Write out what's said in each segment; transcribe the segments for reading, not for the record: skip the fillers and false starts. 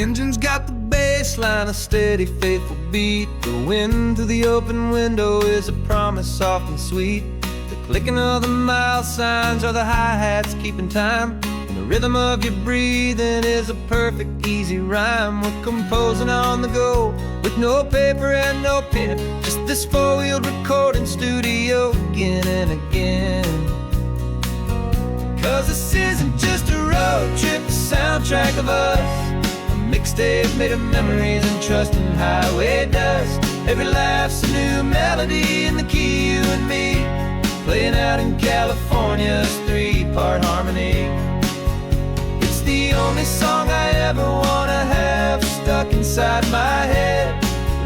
engine's got the bass line, a steady, faithful beat. The wind through the open window is a promise soft and sweet. The clicking of the mile signs are the hi-hats keeping time. And the rhythm of your breathing is a perfect, easy rhyme. We're composing on the go with no paper and no pen, just this four-wheeled recording studio again and again. 'Cause this isn't just a road trip, the soundtrack of us. Mixtape made of memories and trust in highway dust. Every laugh's a new melody in the key, you and me, playing out in California's three-part harmony. It's the only song I ever wanna have stuck inside my head,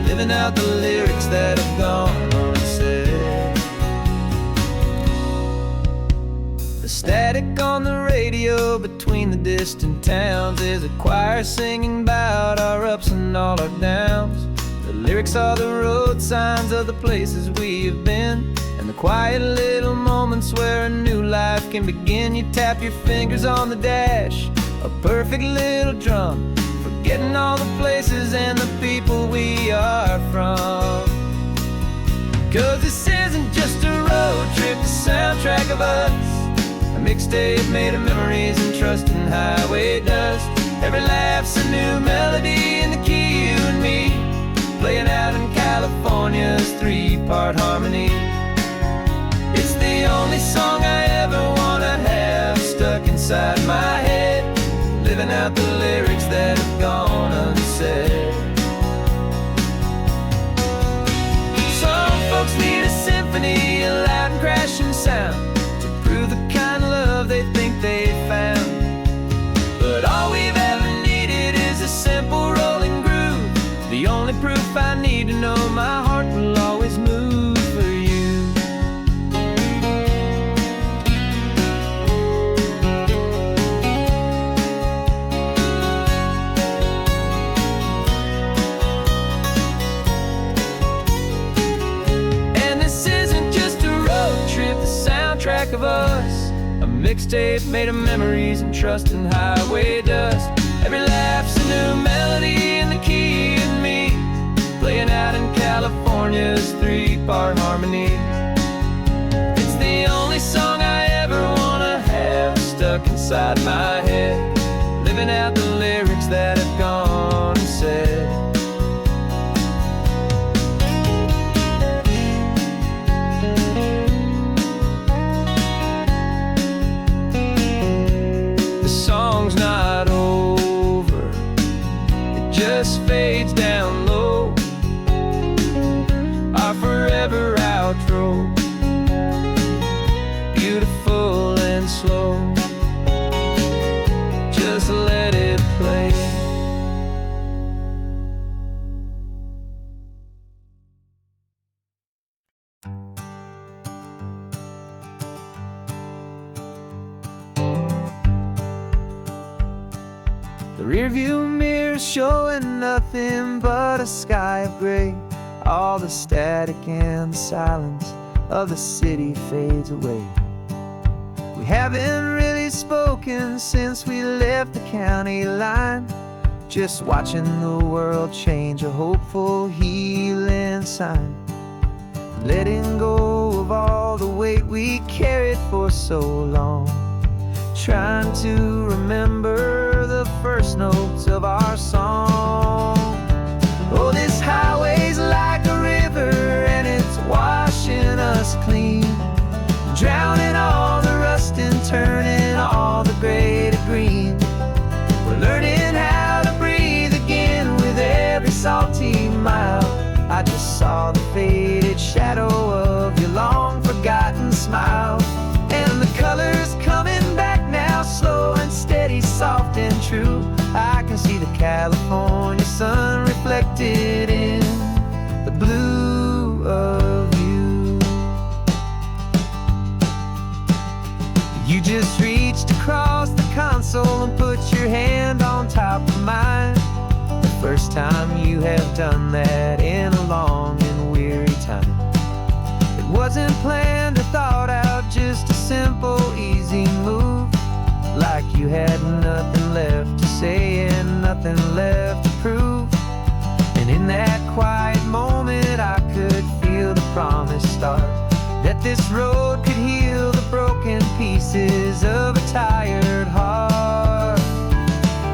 living out the lyrics that have gone unsaid. The static on the radio between the distant towns is a choir singing about our ups and all our downs. The lyrics are the road signs of the places we have been, and the quiet little moments where a new life can begin. You tap your fingers on the dash, a perfect little drum, forgetting all the places and the people we are from. 'Cause this isn't just a road trip, the soundtrack of us. Mixtape made of memories and trust in highway dust. Every laugh's a new melody in the key, you and me, playing out in California's three-part harmony. It's the only song I ever wanna have stuck inside my head, living out the lyrics that have gone unsaid. Some folks need a symphony, a loud and crashing sound, the kind of love they think they found. But all we've ever needed is a simple rolling groove, the only proof I need to know my heart will always move for you. And this isn't just a road trip, the soundtrack of us. A mixtape made of memories and trust in highway dust. Every laugh's a new melody in the key, and me, playing out in California's three-part harmony. It's the only song I ever wanna have stuck inside my head, living out the lyrics that have gone unsaid. Song's not over, it just fades down low, our forever outro, beautiful and slow, just let it play. The rearview mirror's showing nothing but a sky of gray. All the static and the silence of the city fades away. We haven't really spoken since we left the county line, just watching the world change, a hopeful healing sign. Letting go of all the weight we carried for so long, trying to remember the first notes of our song. Oh, this highway's like a river and it's washing us clean, drowning all the rust and turning all the gray to green. We're learning how to breathe again with every salty mile. I just saw the faded shadow of your long forgotten smile, and the colors coming back now, slow and steady, soft and true. I can see the California sun reflected in the blue of you. You just reached across the console and put your hand on top of mine. The first time you have done that in a long and weary time. It wasn't planned or thought out, just a simple, easy move, like you had nothing left to say and nothing left to prove. And in that quiet moment I could feel the promise start, that this road could heal the broken pieces of a tired heart.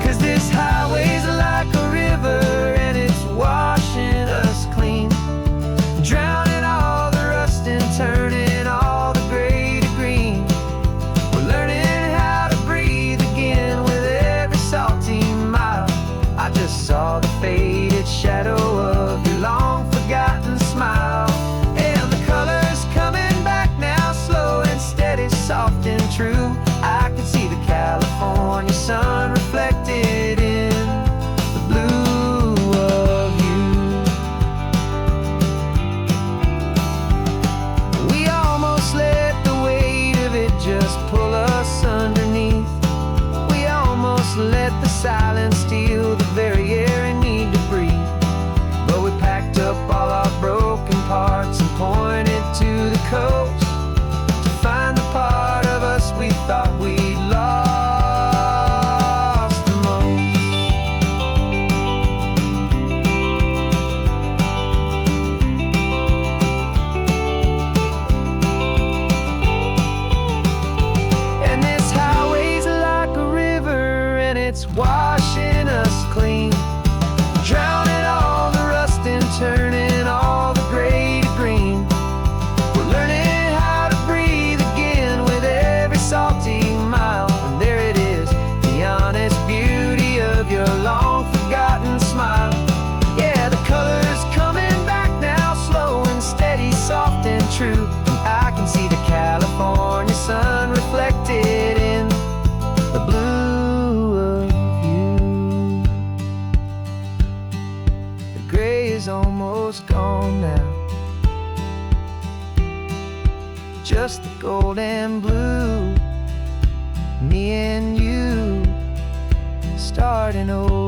'Cause this highway's like a river and it's washing us clean, drowning all the rust and turning all the gray to green. We're learning how to breathe again with every salty mile. I just saw the faded shadow of your long forgotten smile, and the colors coming back now, slow and steady, soft and true. I could see the California sun reflected in the blue of you. We almost let the weight of it just pull us underneath. We almost let the silence steal the very air I need to breathe. But we packed up all our broken parts and pointed to the coast to find the part of us we thought we'd lost the most. And this highway's like a river and it's washing us clean, drowning all the rust and turning all the gray to green. We're learning how to breathe again with every salty mile. And there it is, the honest beauty of your long forgotten smile. Yeah, the colors coming back now, slow and steady, soft and true. And I can see the California sun reflected in the blue of you. The gray is almost gone now, just the gold and blue. Me and you starting over.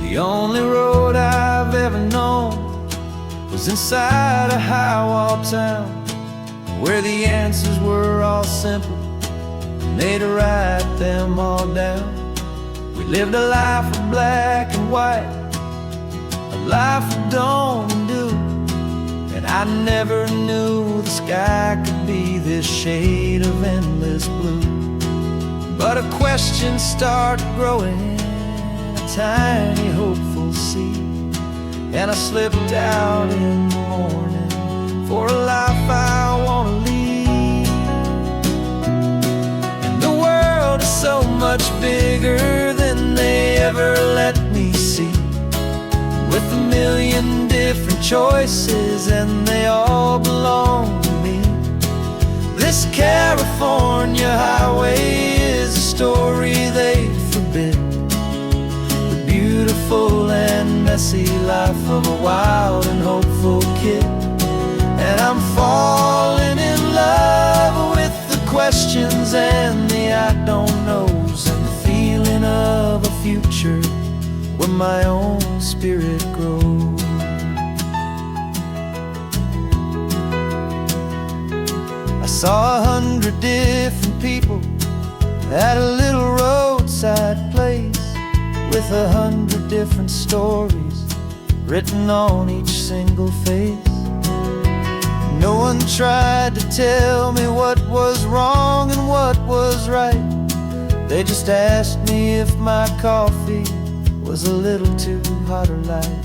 The only road I've ever known was inside a high-wall town, where the answers were all simple and they'd write them all down. We lived a life of black and white, a life of don't and do, and I never knew the sky could be this shade of endless blue. But a question started growing, a tiny hopeful seed, and I slipped out in the morning for a life I wanna lead. And the world is so much bigger than they ever let me see, with a million different choices and they all belong to me. This California highway is a story they forbid, the beautiful and messy life of a wild and hopeful kid. And I'm falling in love with the questions and the I don't knows, and the feeling of a future where my own spirit grows. I saw 100 different people at a little roadside place, with 100 different stories written on each single face. No one tried to tell me what was wrong and what was right. They just asked me if my coffee was a little too hot or light.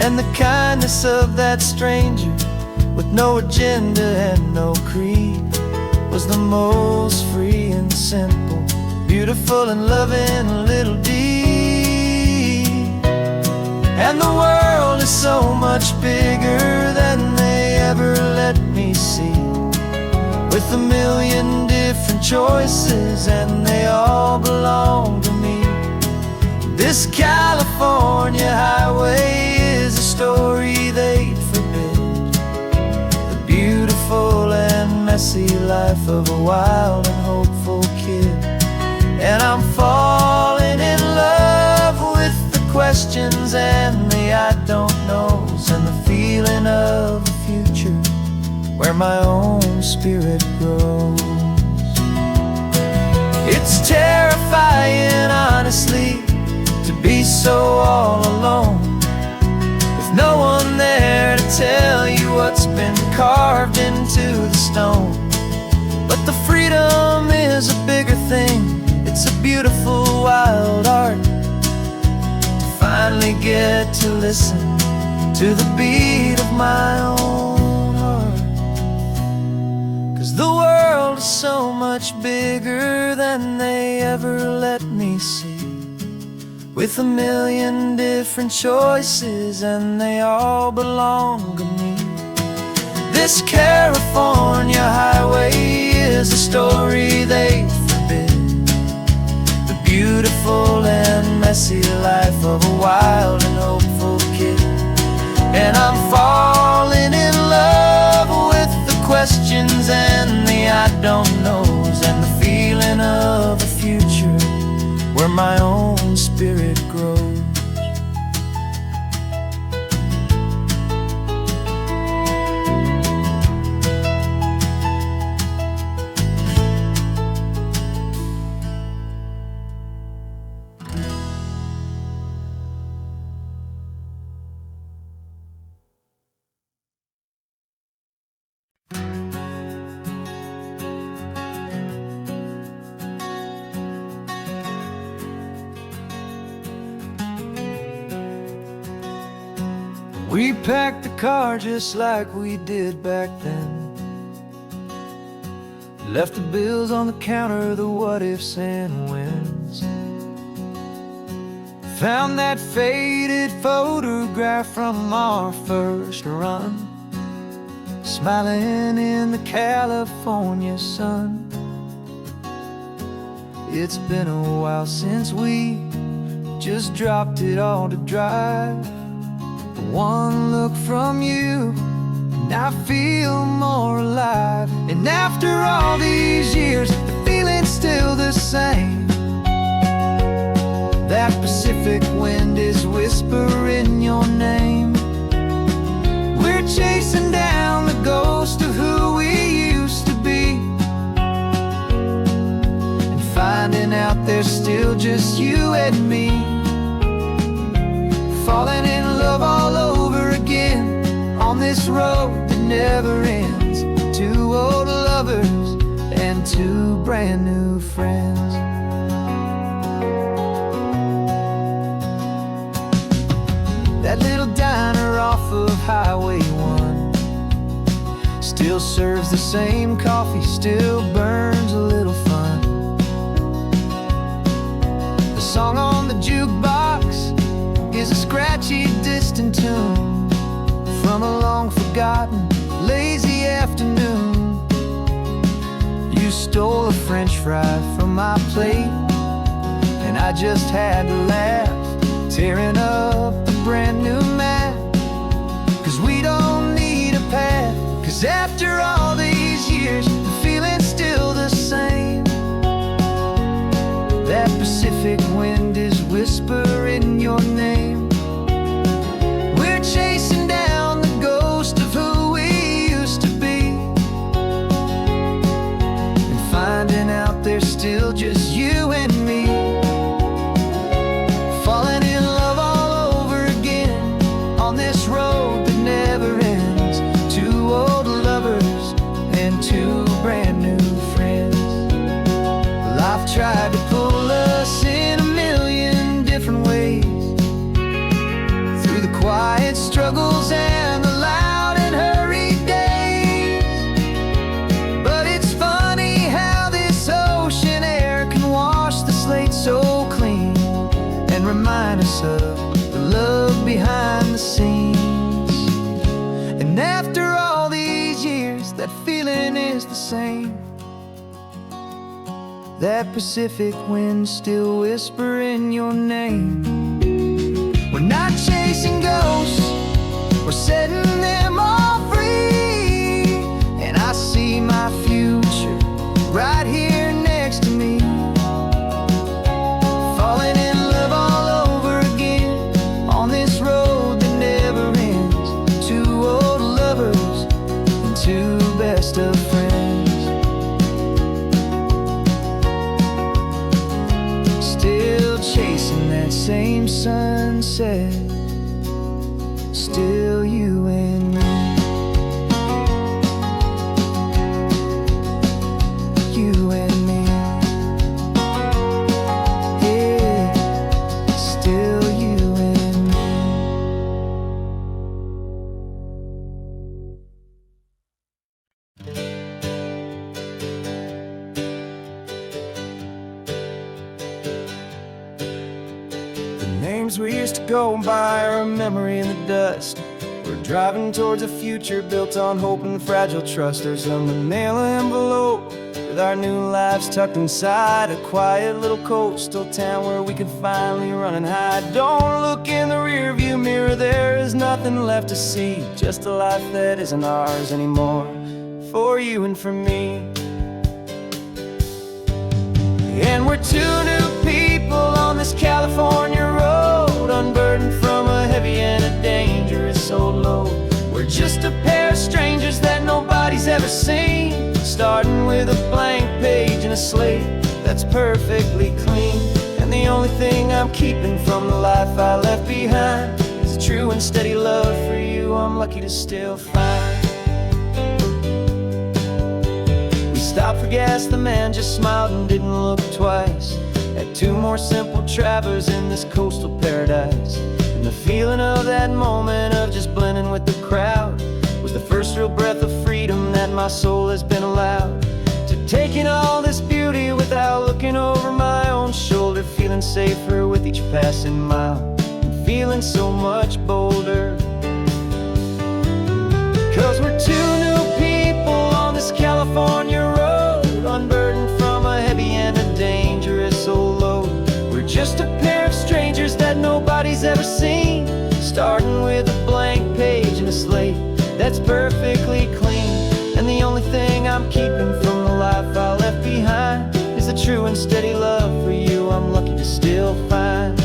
And the kindness of that stranger, with no agenda and no creed, was the most free and simple, beautiful and loving little deed. And the world is so much bigger than they ever let me see, with a million different choices and they all belong to me. This California highway is a story they'd forbid, the beautiful and messy life life of a wild and hopeful kid. And I'm falling in love with the questions and the I don't knows, and the feeling of a future where my own spirit grows. It's terrifying, honestly, to be so all alone, with no one there to tell you what's been carved into the stone. But the freedom is a bigger thing. It's a beautiful wild art to finally get to listen to the beat of my own heart. 'Cause the world is so much bigger than they ever let me see, with a million different choices, and they all belong to me. This California highway is a story they forbid, the beautiful and messy life of a wild and hopeful kid. And I'm falling in love with the questions and the I don't knows, and the feeling of a future where my own spirit grows. We packed the car just like we did back then, left the bills on the counter, the what ifs and whens. Found that faded photograph from our first run, smiling in the California sun. It's been a while since we just dropped it all to drive. One look from you and I feel more alive. And after all these years, the feeling's still the same. That Pacific wind is whispering your name. We're chasing down the ghost of who we used to be, and finding out there's still just you and me. Falling in love all over again on this road that never ends. Two old lovers and two brand new friends. That little diner off of Highway 1 still serves the same coffee, still burns a little fun. The song on the jukebox is a scratchy, distant tune from a long-forgotten, lazy afternoon. You stole a French fry from my plate, and I just had to laugh, tearing up the brand new map. 'Cause we don't need a path, 'cause after all these years, the feeling's still the same. That Pacific wind is whispering your name. We're chasing down the ghost of who we used to be, and finding out there's still just you and me. Falling in love all over again on this road that never ends. Two old lovers and two brand new friends. Life tried to pull us in a million different ways, through the quiet struggles and the loud and hurried days. But it's funny how this ocean air can wash the slate so clean, and remind us of the love behind the scenes. And after all these years, that feeling is the same. That Pacific wind still whispering your name. We're not chasing ghosts, we're setting them all free. And I see my future said, still you and me. You and me. Yeah, still you and me. The names we used to go by are a memory in the dust. We're driving towards a future built on hope and fragile trust. There's a manila envelope with our new lives tucked inside, a quiet little coastal town where we could finally run and hide. Don't look in the rearview mirror, there is nothing left to see, just a life that isn't ours anymore, for you and for me. And we're two new people on this California road, unburdened from a heavy and a dangerous old load. We're just a pair of strangers that nobody's ever seen, starting with a blank page and a slate that's perfectly clean. And the only thing I'm keeping from the life I left behind is a true and steady love for you I'm lucky to still find. We stopped for gas, the man just smiled and didn't look twice. Had two more simple travelers in this coastal paradise. And the feeling of that moment of just blending with the crowd was the first real breath of freedom that my soul has been allowed to take in all this beauty without looking over my own shoulder, feeling safer with each passing mile and feeling so much bolder. 'Cause we're two new people on this California road, unburdened from a heavy and a dangerous old load. We're just a pair of strangers that nobody's ever seen, starting with a blank page and a slate that's perfectly clean. And the only thing I'm keeping from the life I left behind is a true and steady love for you I'm lucky to still find.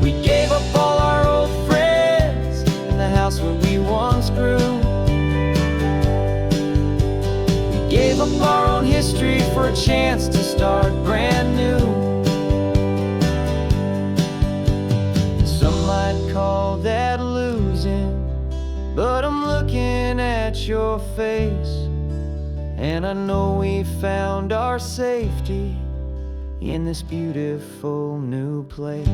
We gave up all our old friends and the house where we once grew. We gave up our own history for a chance to start brand new. Some might call that losing, but I'm looking at your face, and I know we found our safety in this beautiful new place.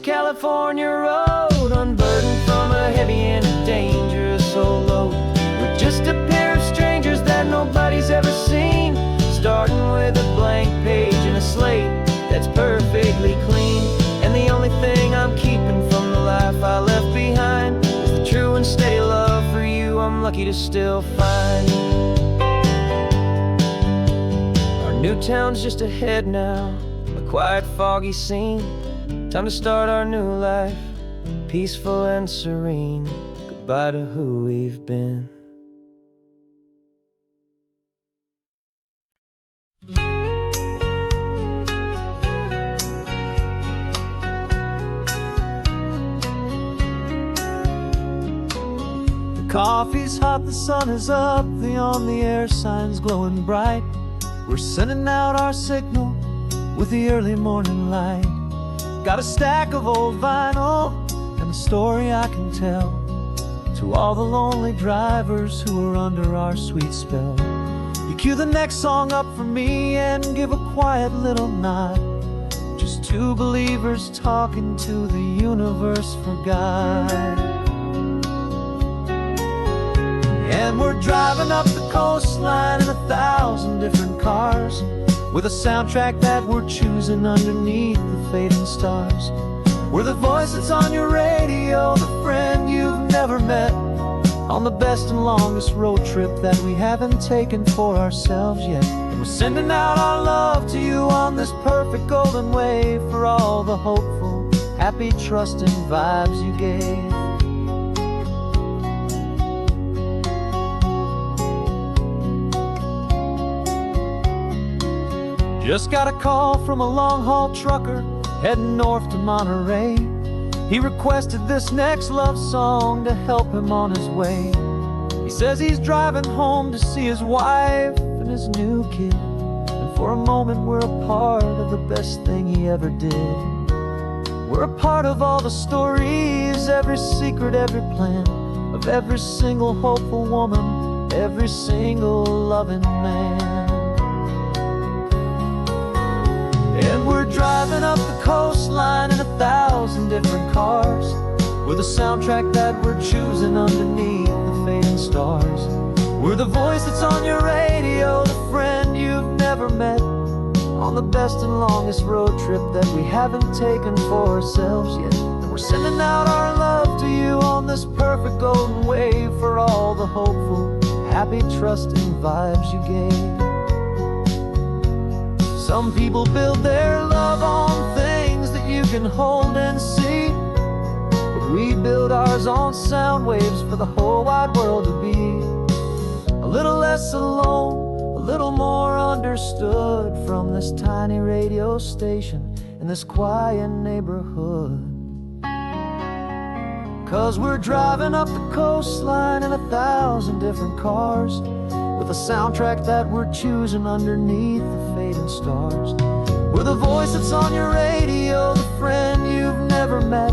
California road, unburdened from a heavy and a dangerous old load. We're just a pair of strangers that nobody's ever seen, starting with a blank page and a slate that's perfectly clean. And the only thing I'm keeping from the life I left behind is the true and steady love for you I'm lucky to still find. Our new town's just ahead now, a quiet foggy scene. Time to start our new life, peaceful and serene. Goodbye to who we've been. The coffee's hot, the sun is up, the on-the-air sign's glowing bright. We're sending out our signal with the early morning light. Got a stack of old vinyl and a story I can tell to all the lonely drivers who are under our sweet spell. You cue the next song up for me and give a quiet little nod. Just two believers talking to the universe for God. And we're driving up the coastline in 1,000 different cars, with a soundtrack that we're choosing underneath the fading stars. We're the voice that's on your radio, the friend you've never met, on the best and longest road trip that we haven't taken for ourselves yet. And we're sending out our love to you on this perfect golden wave, for all the hopeful, happy, trusting vibes you gave. Just got a call from a long-haul trucker heading north to Monterey. He requested this next love song to help him on his way. He says he's driving home to see his wife and his new kid, and for a moment we're a part of the best thing he ever did. We're a part of all the stories, every secret, every plan, of every single hopeful woman, every single loving man. And we're driving up the coastline in 1,000 different cars. We're the soundtrack that we're choosing underneath the fading stars. We're the voice that's on your radio, the friend you've never met, on the best and longest road trip that we haven't taken for ourselves yet. And we're sending out our love to you on this perfect golden wave, for all the hopeful, happy, trusting vibes you gave. Some people build their love on things that you can hold and see, but we build ours on sound waves for the whole wide world to be a little less alone, a little more understood, from this tiny radio station in this quiet neighborhood. 'Cause we're driving up the coastline in 1,000 different cars, with a soundtrack that we're choosing underneath the fading stars. We're the voice that's on your radio, the friend you've never met,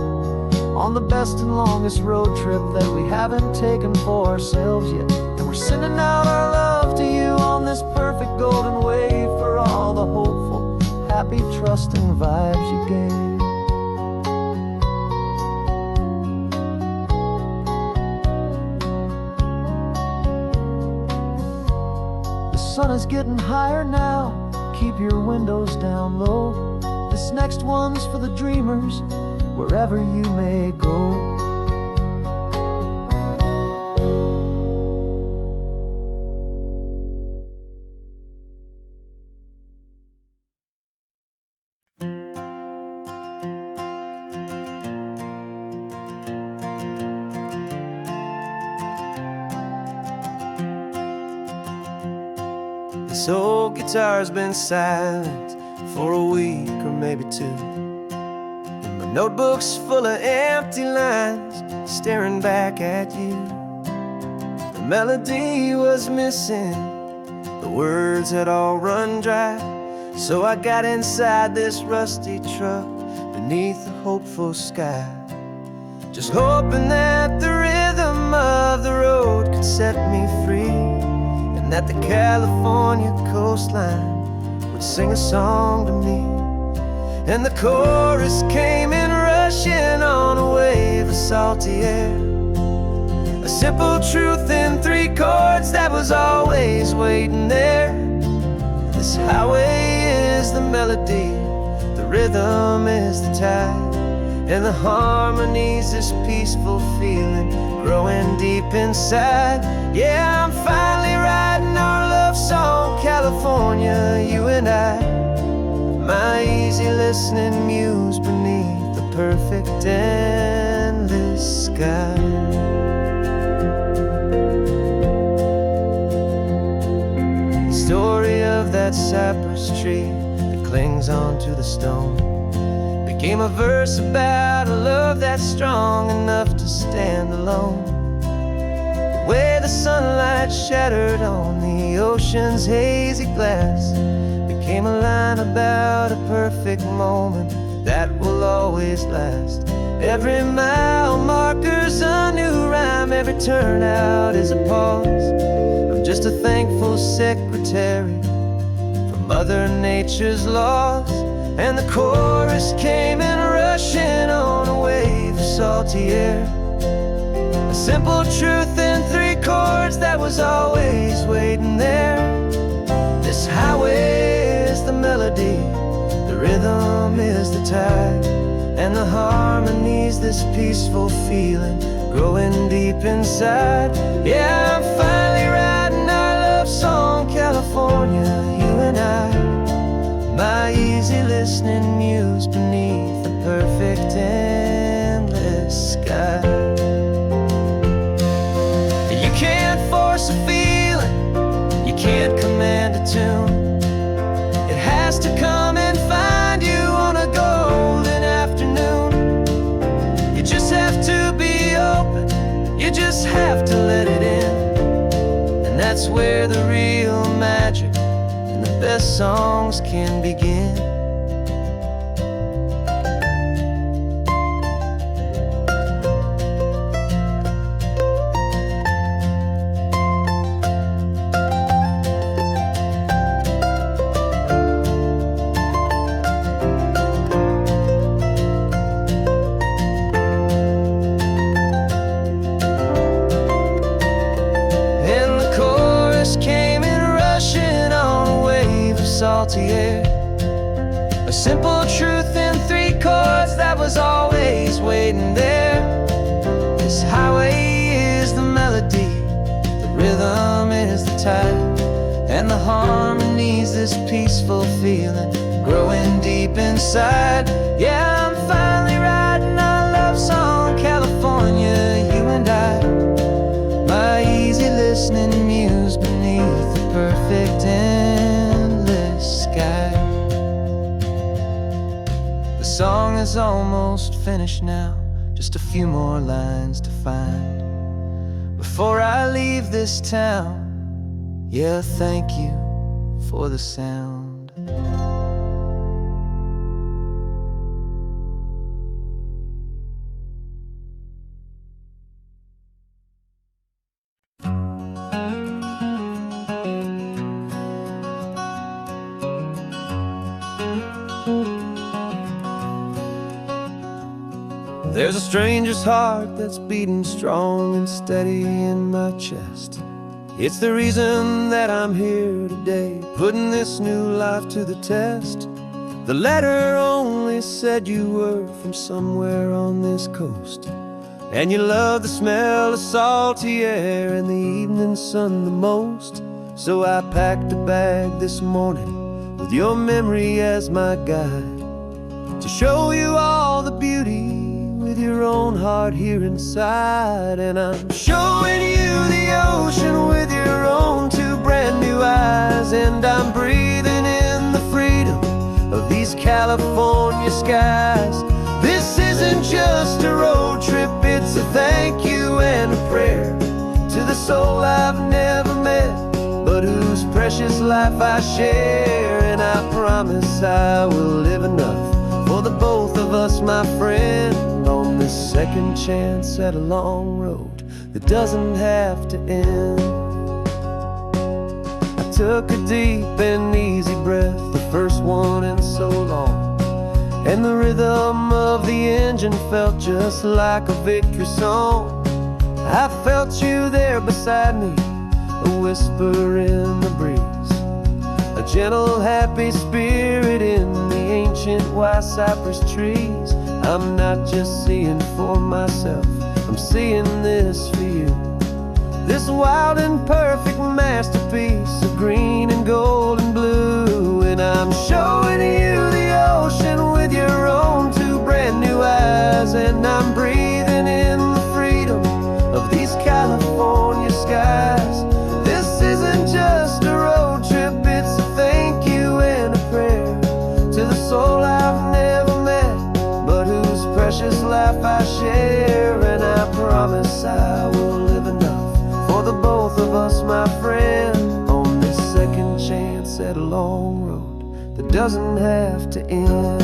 on the best and longest road trip that we haven't taken for ourselves yet. And we're sending out our love to you on this perfect golden wave, for all the hopeful, happy, trusting vibes you gave. The sun is getting higher now, keep your windows down low. This next one's for the dreamers, wherever you may go. This old guitar's been silent for a week or maybe two. And my notebook's full of empty lines staring back at you. The melody was missing, the words had all run dry. So I got inside this rusty truck beneath the hopeful sky, just hoping that the rhythm of the road could set me free, and that the California coastline would sing a song to me. And the chorus came in rushing on a wave of salty air, a simple truth in 3 chords that was always waiting there. This highway is the melody, the rhythm is the tide, and the harmony's this peaceful feeling growing deep inside. Yeah, I'm finally writing our love song, California, you and I, my easy listening muse beneath the perfect endless sky. The story of that cypress tree that clings onto the stone became a verse about a love that's strong enough to stand alone. The way the sunlight shattered on the ocean's hazy glass became a line about a perfect moment that will always last. Every mile marker's a new rhyme, every turnout is a pause. I'm just a thankful secretary for Mother Nature's laws. And the chorus came in rushing on a wave of salty air, a simple truth in 3 chords that was always waiting there. This highway is the melody, the rhythm is the tide, and the harmony's this peaceful feeling growing deep inside. Yeah, I'm finally writing our love song, California, you and I, my easy listening muse beneath the perfect endless sky. You can't force a feeling, you can't command a tune. It has to where the real magic and the best songs can begin. Came in rushing on a wave of salty air, a simple truth in 3 chords that was always waiting there. This highway is the melody, the rhythm is the tide, and the harmony's this peaceful feeling growing deep inside. Yeah, I'm finally writing our love song, California, you and I. My easy listening muse beneath the perfect endless sky. The song is almost finished now, just a few more lines to find before I leave this town. Yeah, thank you for the sound. There's a stranger's heart that's beating strong and steady in my chest. It's the reason that I'm here today, putting this new life to the test. The letter only said you were from somewhere on this coast, and you love the smell of salty air and the evening sun the most. So I packed a bag this morning with your memory as my guide, to show you all the beauty with your own heart here inside. And I'm showing you the ocean with your own 2 brand new eyes, and I'm breathing in the freedom of these California skies. This isn't just a road trip, it's a thank you and a prayer to the soul I've never met, but whose precious life I share. And I promise I will live enough for the both of us, my friend, on this second chance at a long road that doesn't have to end. I took a deep and easy breath, the first one in so long, and the rhythm of the engine felt just like a victory song. I felt you there beside me, a whisper in the breeze, a gentle happy spirit in the ancient white cypress trees. I'm not just seeing for myself, I'm seeing this for you, this wild and perfect masterpiece of green and gold and blue. And I'm showing you the ocean with your own 2 brand new eyes, and I'm breathing in the freedom of these California skies. This isn't just a road trip, it's a thank you and a prayer to the soul I've never met, but whose precious life I share. And I promise I will live enough for the both of us, my friend, on this second chance at a long road that doesn't have to end.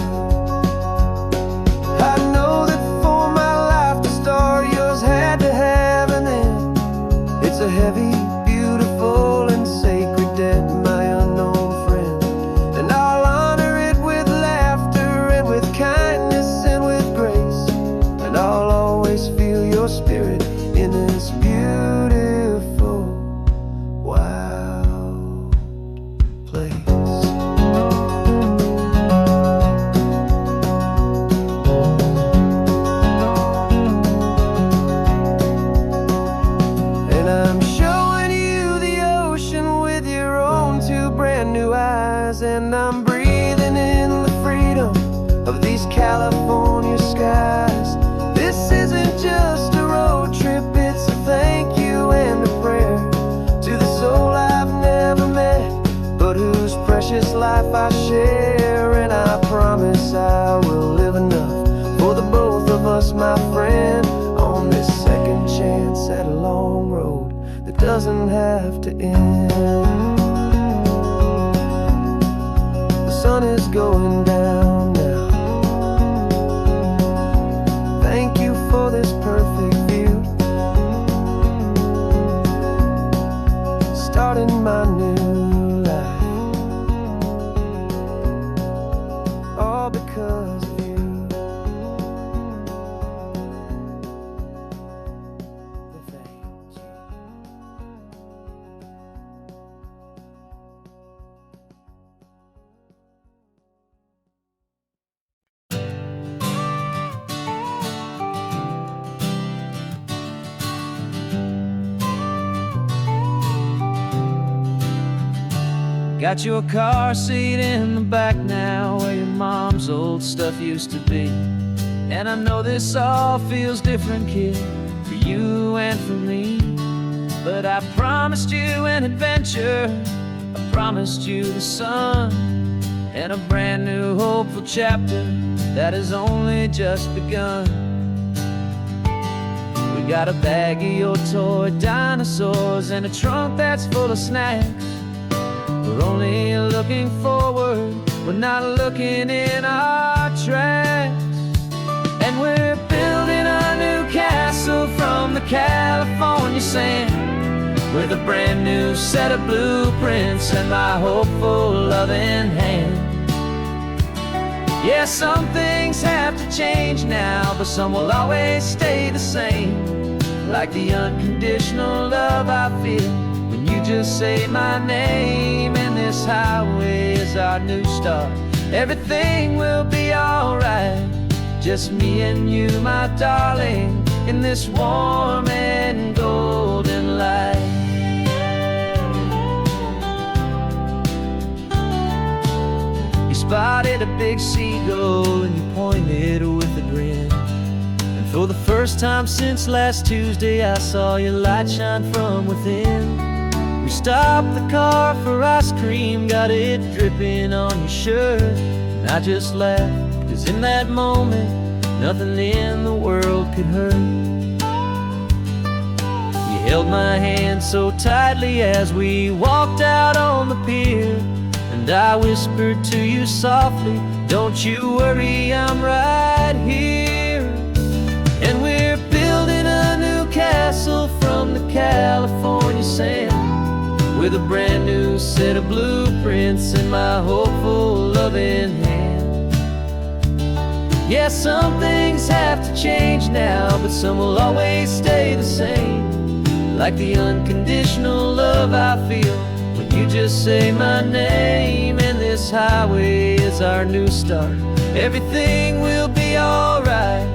I know that for my life to start, yours had to have an end. It's a heavy, beautiful, and sacred debt, my unknown friend, and I'll honor it with laughter and with kindness and with grace, and I'll always feel your spirit in this beautiful, wild place. And I'm showing you the ocean with your own 2 brand new eyes, and I'm breathing in the freedom of these California skies. This isn't just a road trip, it's a thank you and a prayer to the soul I've never met, but whose precious life I share. And I promise I will live enough for the both of us, my friend, on this second chance at a long road that doesn't have to end. The sun is going down now. Thank you for this perfect view. Starting my new life, all because of you. Thank you. Got your car seat in the back now, where your mom's old stuff used to be. And I know this all feels different, kid, for you and for me. But I promised you an adventure, I promised you the sun, and a brand new hopeful chapter that has only just begun. We got a bag of your toy dinosaurs and a trunk that's full of snacks. We're only looking forward, we're not looking in our tracks. And we're building a new castle from the California sand, with a brand new set of blueprints and my hopeful loving hand. Yeah, some things have to change now, but some will always stay the same. Like the unconditional love I feel when you just say my name. And this highway is our new start. Everything will be alright, just me and you, my darling, in this warm and golden light. You spotted a big seagull and you pointed with a grin. And for the first time since last Tuesday, I saw your light shine from within. We stopped the car for ice cream, got it dripping on your shirt. And I just laughed, 'cause in that moment, nothing in the world could hurt. You held my hand so tightly as we walked out on the pier, and I whispered to you softly, don't you worry, I'm right here. And we're building a new castle from the California sand, with a brand new set of blueprints in my hopeful loving hand. Yeah, some things have to change now, but some will always stay the same. Like the unconditional love I feel when you just say my name. And this highway is our new start. Everything will be alright,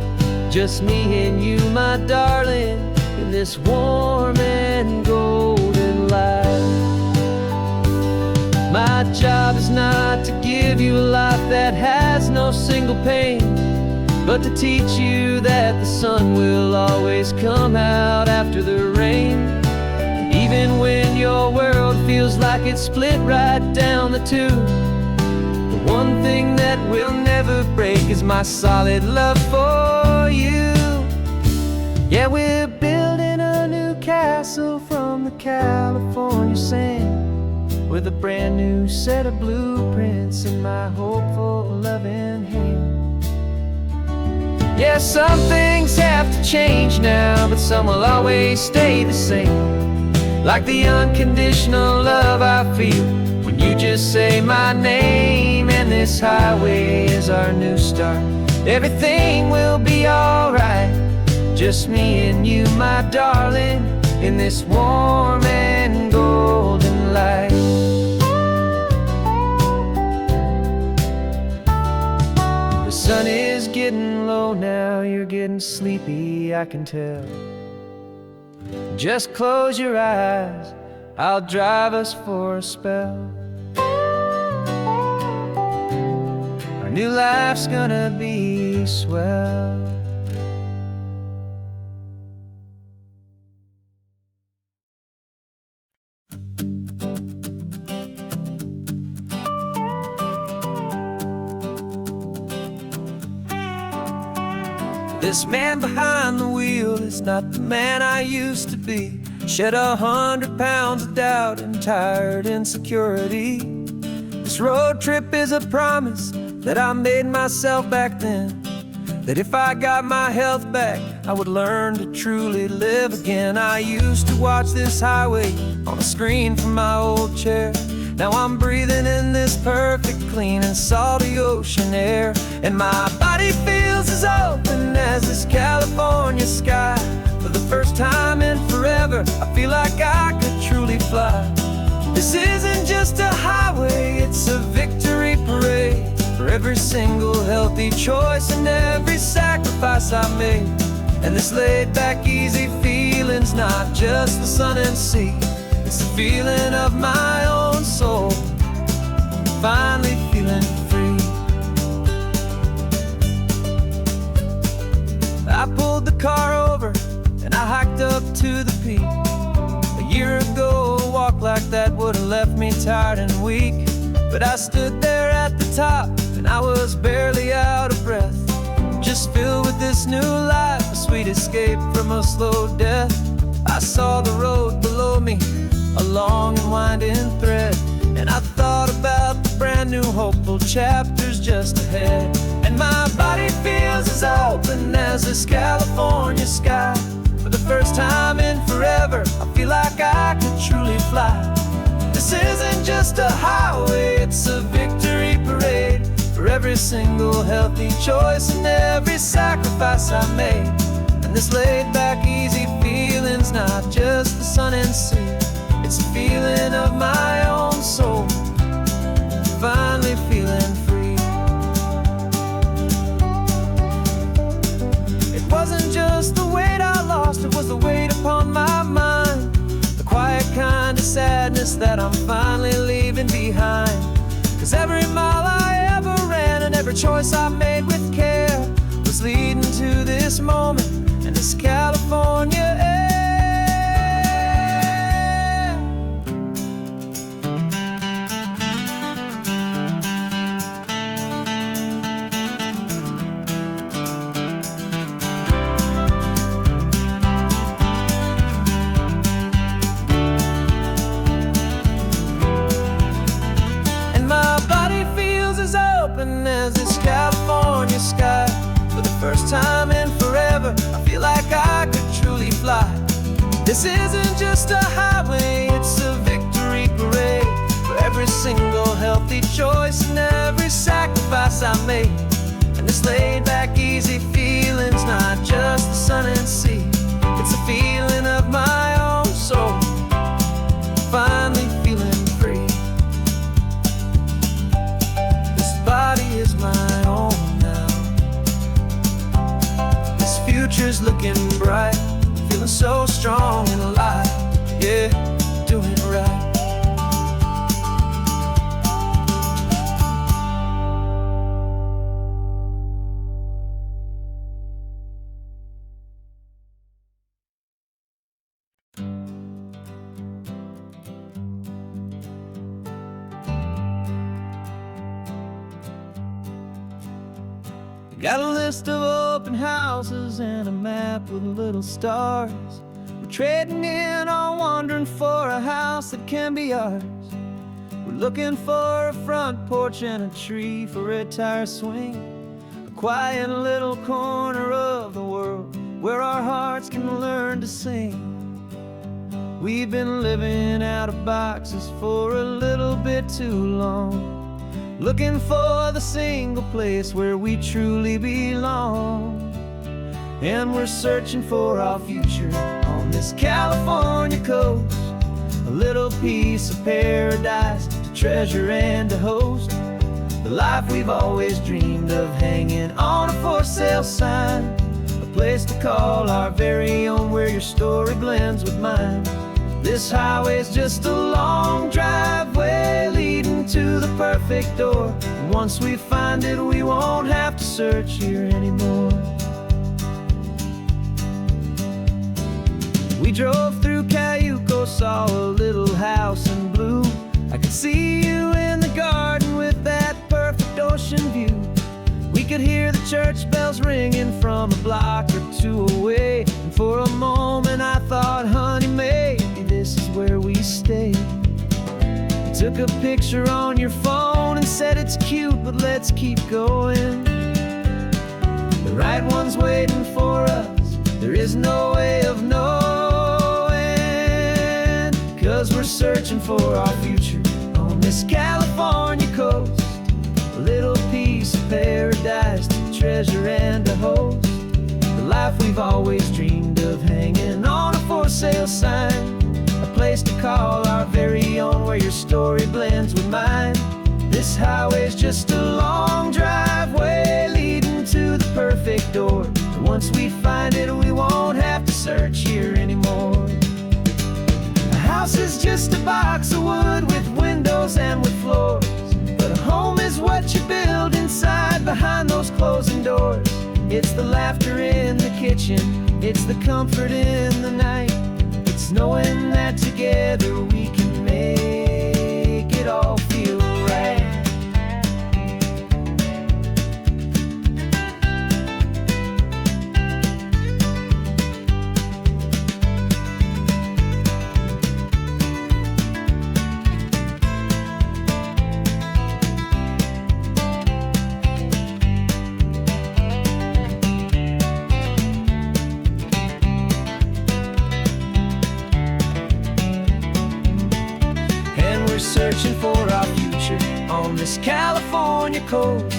just me and you, my darling, in this warm and golden light. My job is not to give you a life that has no single pain, but to teach you that the sun will always come out after the rain. Even when your world feels like it's split right down the two, the one thing that will never break is my solid love for you. Yeah, we're building a new castle from the California sand, with a brand new set of blueprints in my hopeful loving hand. Yeah, some things have to change now, but some will always stay the same. Like the unconditional love I feel when you just say my name. And this highway is our new start. Everything will be alright, just me and you, my darling, in this warm and golden light. The sun is getting low now, you're getting sleepy, I can tell. Just close your eyes, I'll drive us for a spell. Our new life's gonna be swell. This man behind the wheel is not the man I used to be. Shed 100 pounds of doubt and tired insecurity. This road trip is a promise that I made myself back then, that if I got my health back, I would learn to truly live again. I used to watch this highway on a screen from my old chair. Now I'm breathing in this perfect, clean and salty ocean air. And my body feels as open as this California sky. For the first time in forever, I feel like I could truly fly. This isn't just a highway, it's a victory parade. For every single healthy choice and every sacrifice I made. And this laid back, easy feeling's not just the sun and sea. It's the feeling of my own soul, finally feeling free. I pulled the car over and I hiked up to the peak. A year ago, a walk like that would have left me tired and weak. But I stood there at the top and I was barely out of breath, just filled with this new life, a sweet escape from a slow death. I saw the road below me, a long and winding thread, and I thought about the brand new hopeful chapters just ahead. And my body feels as open as this California sky. For the first time in forever, I feel like I could truly fly. This isn't just a highway, it's a victory parade. For every single healthy choice and every sacrifice I made. And this laid back, easy feeling's not just the sun and sea. It's a feeling of my own soul, finally feeling free. It wasn't just the weight I lost, it was the weight upon my mind. The quiet kind of sadness that I'm finally leaving behind. 'Cause every mile I ever ran and every choice I made with care was leading to this moment and this California air. As this California sky. For the first time in forever, I feel like I could truly fly. This isn't just a highway, it's a victory parade. For every single healthy choice and every sacrifice I made. And this laid back, easy feeling's not just the sun and sea. It's a feeling of my own soul, finally feeling free. Body is my own now. This future's looking bright, feeling so strong and alive. Yeah, doing right. Got a list of open houses and a map with little stars. We're trading in or wandering for a house that can be ours. We're looking for a front porch and a tree for a tire swing. A quiet little corner of the world where our hearts can learn to sing. We've been living out of boxes for a little bit too long, looking for the single place where we truly belong. And we're searching for our future on this California coast, a little piece of paradise to treasure and to host. The life we've always dreamed of, hanging on a for sale sign, a place to call our very own, where your story blends with mine. This highway's just a long driveway leading to the perfect door. And once we find it, we won't have to search here anymore. We drove through Cayuco, saw a little house in blue. I could see you in the garden with that perfect ocean view. We could hear the church bells ringing from a block or two away. And for a moment I thought, honey, maybe took a picture on your phone and said it's cute, but let's keep going. The right one's waiting for us, there is no way of knowing, 'cause we're searching for our future on this California coast. A little piece of paradise to treasure and to host. The life we've always dreamed of, hanging on a for sale sign. A place to call our very own, where your story blends with mine. This highway's just a long driveway leading to the perfect door. And once we find it, we won't have to search here anymore. A house is just a box of wood with windows and with floors, but a home is what you build inside behind those closing doors. It's the laughter in the kitchen, it's the comfort in the night. It's knowing that together we can make it all feel right. Searching for our future on this California coast.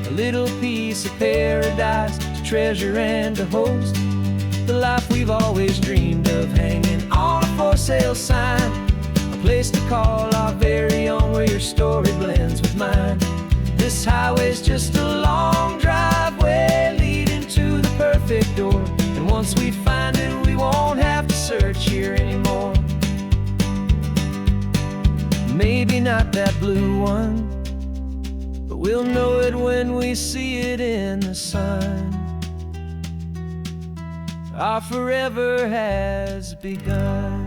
A little piece of paradise to treasure and to host. The life we've always dreamed of, hanging on a for sale sign. A place to call our very own, where your story blends with mine. This highway's just a long driveway leading to the perfect door. And once we find it, we won't have to search here anymore. Maybe not that blue one, but we'll know it when we see it in the sun. Our forever has begun.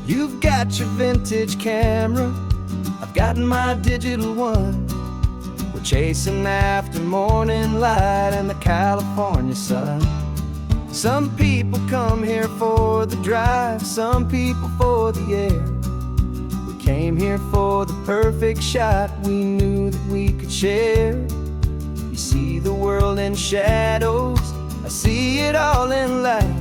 You've got your vintage camera, I've got my digital one. We're chasing after morning light and the California sun. Some people come here for the drive, some people for the air. We came here for the perfect shot we knew that we could share. You see the world in shadows, I see it all in light.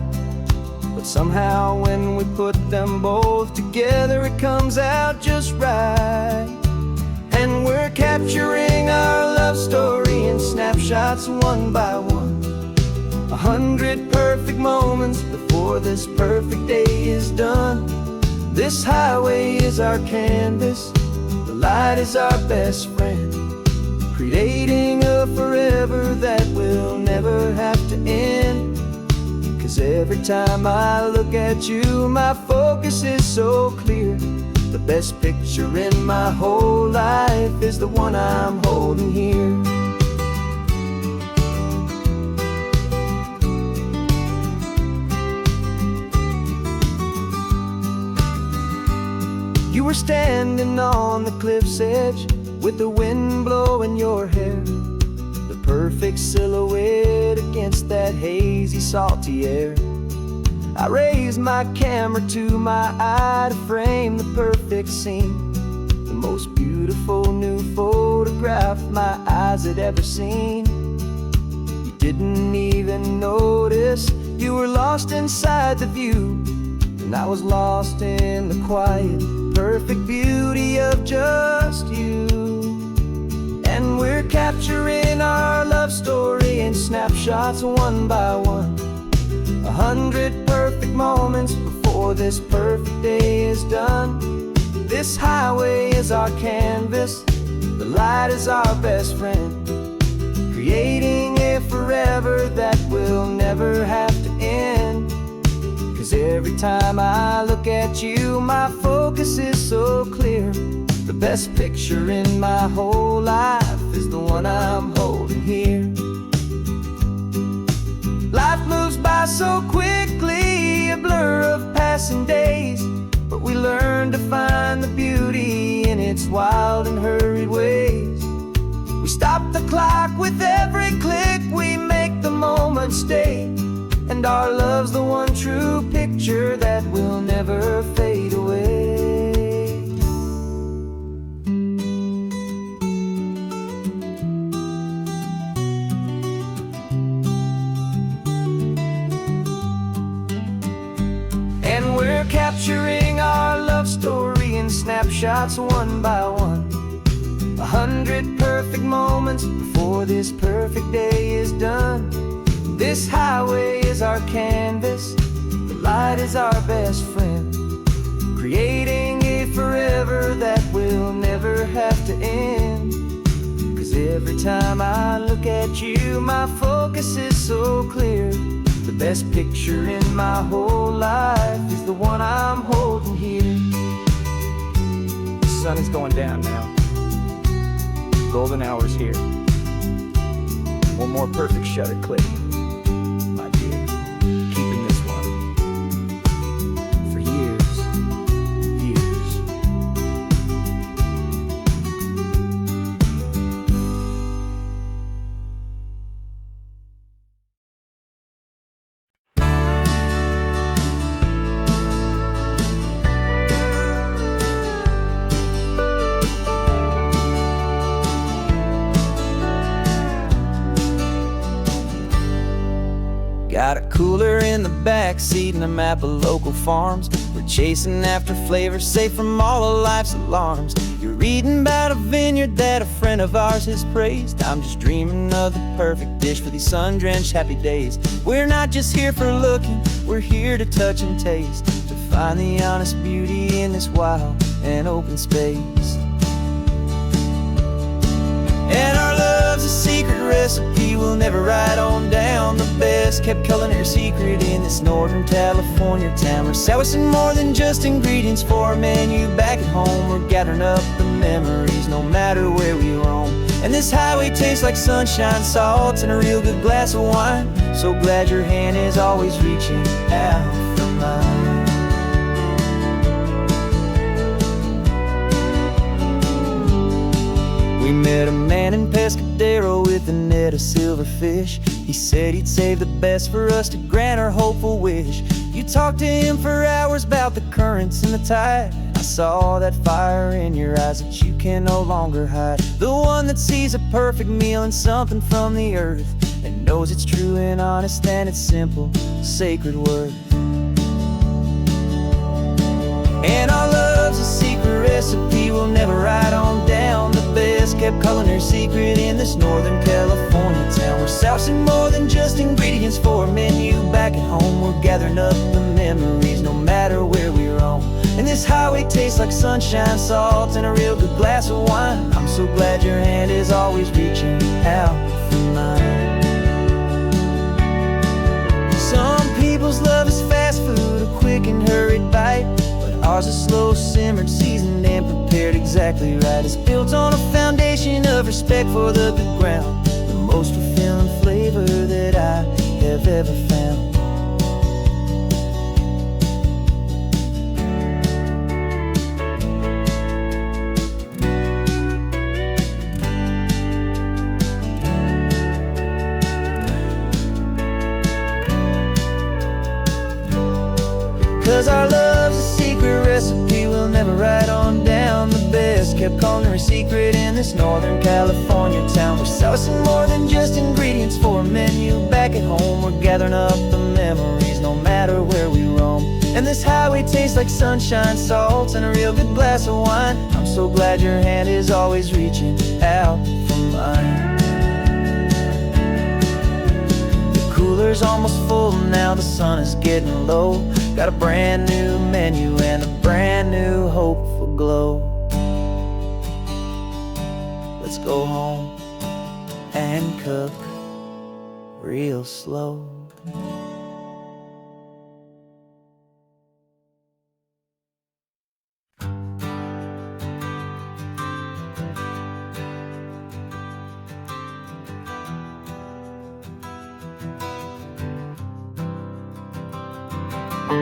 But somehow when we put them both together, it comes out just right. And we're capturing our love story in snapshots one by one. 100 perfect moments before this perfect day is done. This highway is our canvas, the light is our best friend, creating a forever that will never have to end. 'Cause every time I look at you, my focus is so clear. The best picture in my whole life is the one I'm holding here. You were standing on the cliff's edge with the wind blowing your hair, the perfect silhouette against that hazy, salty air. I raised my camera to my eye to frame the perfect scene, the most beautiful new photograph my eyes had ever seen. You didn't even notice, you were lost inside the view, and I was lost in the quiet, perfect beauty of just you. And we're capturing our love story in snapshots one by one. 100 perfect moments before this perfect day is done. This highway is our canvas, the light is our best friend, creating a forever that will never have to end. 'Cause every time I look at you, my focus is so clear. The best picture in my whole life is the one I'm holding here. Life moves by so quickly, a blur of passing days, but we learn to find the beauty in its wild and hurried ways. We stop the clock with every click, we make the moment stay, and our love's the one true picture that will never fade away. And we're capturing our love story in snapshots one by one. 100 perfect moments before this perfect day is done. This highway is our canvas, the light is our best friend, creating a forever that will never have to end. 'Cause every time I look at you, my focus is so clear. The best picture in my whole life is the one I'm holding here. The sun is going down now. Golden hour's here. One more perfect shutter click, my dear. Keeping this one for years, years. Got a cooler in the back seat and a map of local farms. We're chasing after flavors safe from all of life's alarms. You're reading about a vineyard that a friend of ours has praised. I'm just dreaming of the perfect dish for these sun-drenched happy days. We're not just here for looking, we're here to touch and taste, to find the honest beauty in this wild and open space. And our love's a secret recipe we'll never write on down. The best kept culinary secret in this Northern California town. We're selling more than just ingredients for a menu back at home. We're gathering up the memories no matter where we roam. And this highway tastes like sunshine, salt, and a real good glass of wine. So glad your hand is always reaching out for mine. We met a man in Pescadero with a net of silverfish. He said he'd save the best for us to grant our hopeful wish. You talked to him for hours about the currents and the tide. I saw that fire in your eyes that you can no longer hide. The one that sees a perfect meal and something from the earth, and knows it's true and honest and it's simple, sacred worth. And our love's a secret recipe we'll never write on down. The best kept culinary secret in this Northern California town. We're sourcing more than just ingredients for a menu back at home. We're gathering up the memories no matter where we roam. And this highway tastes like sunshine, salt, and a real good glass of wine. I'm so glad your hand is always reaching out for mine. Some people's love is fast food, a quick and hurried bite. Ours is slow simmered, seasoned, and prepared exactly right. It's built on a foundation of respect for the good ground, the most fulfilling flavor that I have ever found. 'Cause our love's a secret recipe we'll never write on down. The best kept culinary secret in this Northern California town. We're sourcing more than just ingredients for a menu back at home. We're gathering up the memories no matter where we roam. And this highway tastes like sunshine, salt, and a real good glass of wine. I'm so glad your hand is always reaching out for mine. The cooler's almost full now, the sun is getting low. Got a brand new menu and a brand new hopeful glow. Let's go home and cook real slow. For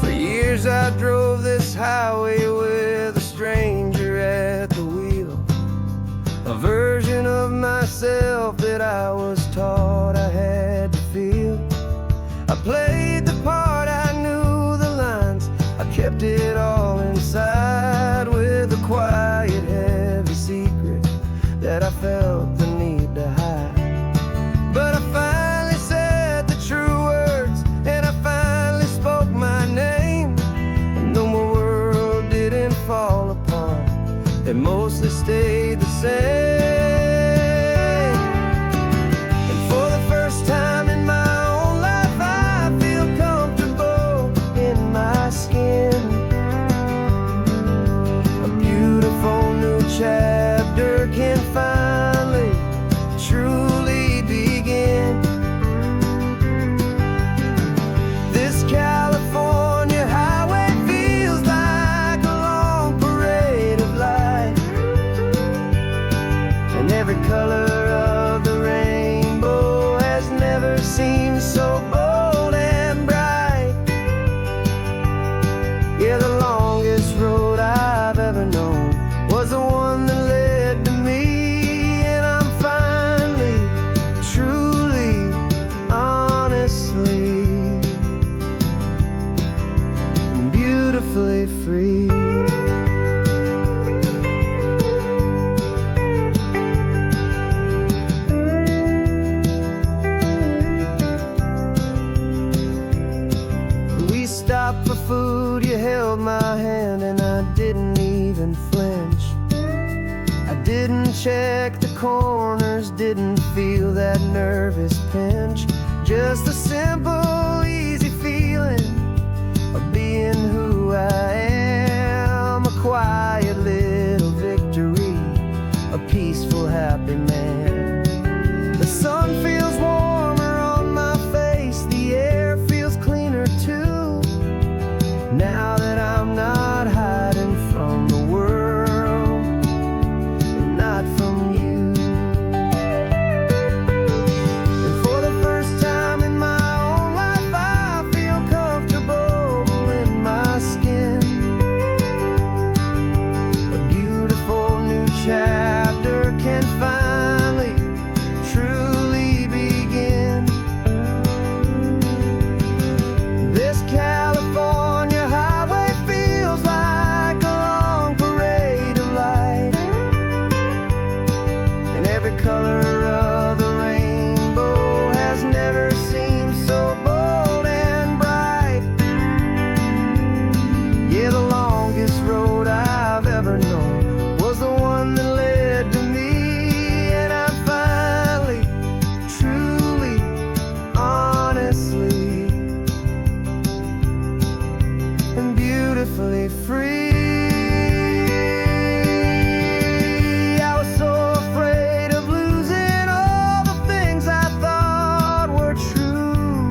years I drove this highway with a stranger at the wheel, a version of myself that I was taught I had to feel. I played the part, I knew the lines, I kept it all inside with a quiet, heavy secret that I felt the need to hide. But I finally said the true words, and I finally spoke my name, and though my world didn't fall apart, it mostly stayed the same. Chapter can finally, truly begin. This California highway feels like a long parade of light, and every color of the rainbow has never seemed so bold and bright. Yeah, the longest road I've ever known was the one that led to me, and I'm finally, truly, honestly, and beautifully free. We stopped for food, you held my hand, and I didn't even flinch. I didn't check the corners, didn't feel that nervous pinch. Just a simple, easy feeling of being who I am. A quiet little victory, a peaceful, happy man. The sun feels warmer on my face, the air feels cleaner too, now that I'm not hiding from the world, and not from you. And for the first time in my own life, I feel comfortable in my skin. A beautiful new chapter can finally, truly begin. This California highway feels like a long parade of light, and every color of the rainbow has never seemed so bold and bright. Yeah, the longest road I've ever known was the one that led to me, and I'm finally, truly, honestly, and beautifully free. I was so afraid of losing all the things I thought were true.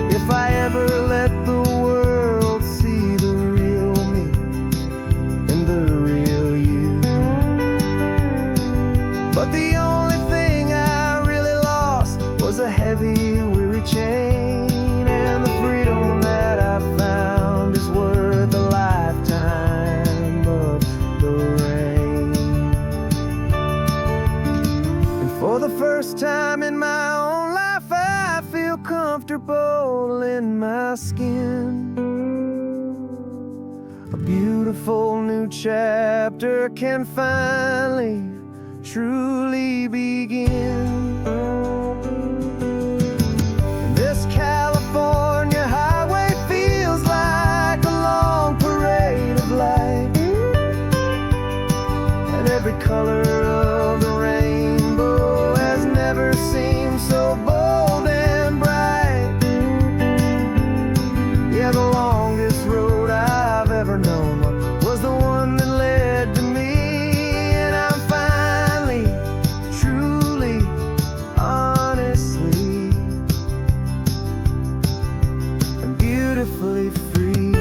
If I ever let the world see the real me and the real you. But the only thing I really lost was a heavy, weary chain, and the freedom that I found is worth a lifetime of the rain. And for the first time in my own life, I feel comfortable in my skin. A beautiful new chapter can finally, truly begin. This California highway feels like a long parade of light, and every color of the rainbow has never seemed so bold and bright. Yeah, the longest road I've ever known was the one that led to me, and I'm finally, truly, honestly, and beautifully free.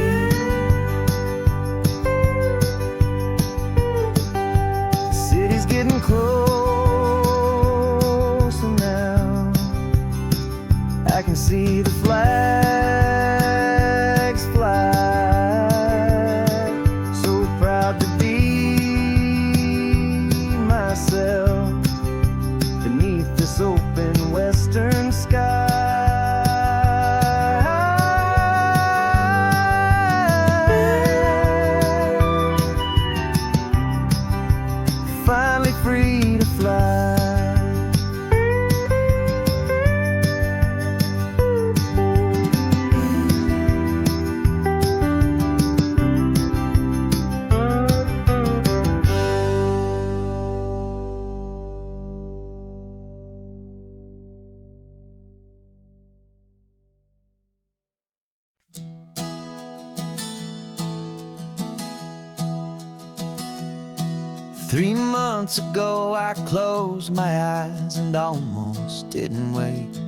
3 months ago I closed my eyes and almost didn't wait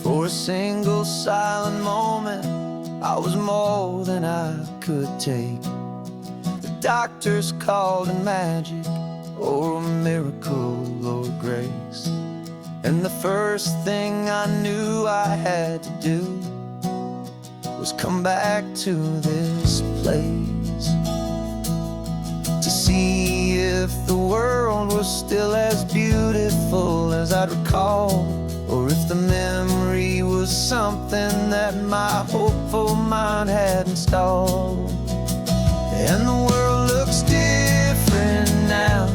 for a single silent moment. I was more than I could take. The doctors called it magic, or a miracle, or grace. And the first thing I knew I had to do was come back to this place, to see if the world was still as beautiful as I'd recall, or if the memory was something that my hopeful mind had installed. And the world looks different now.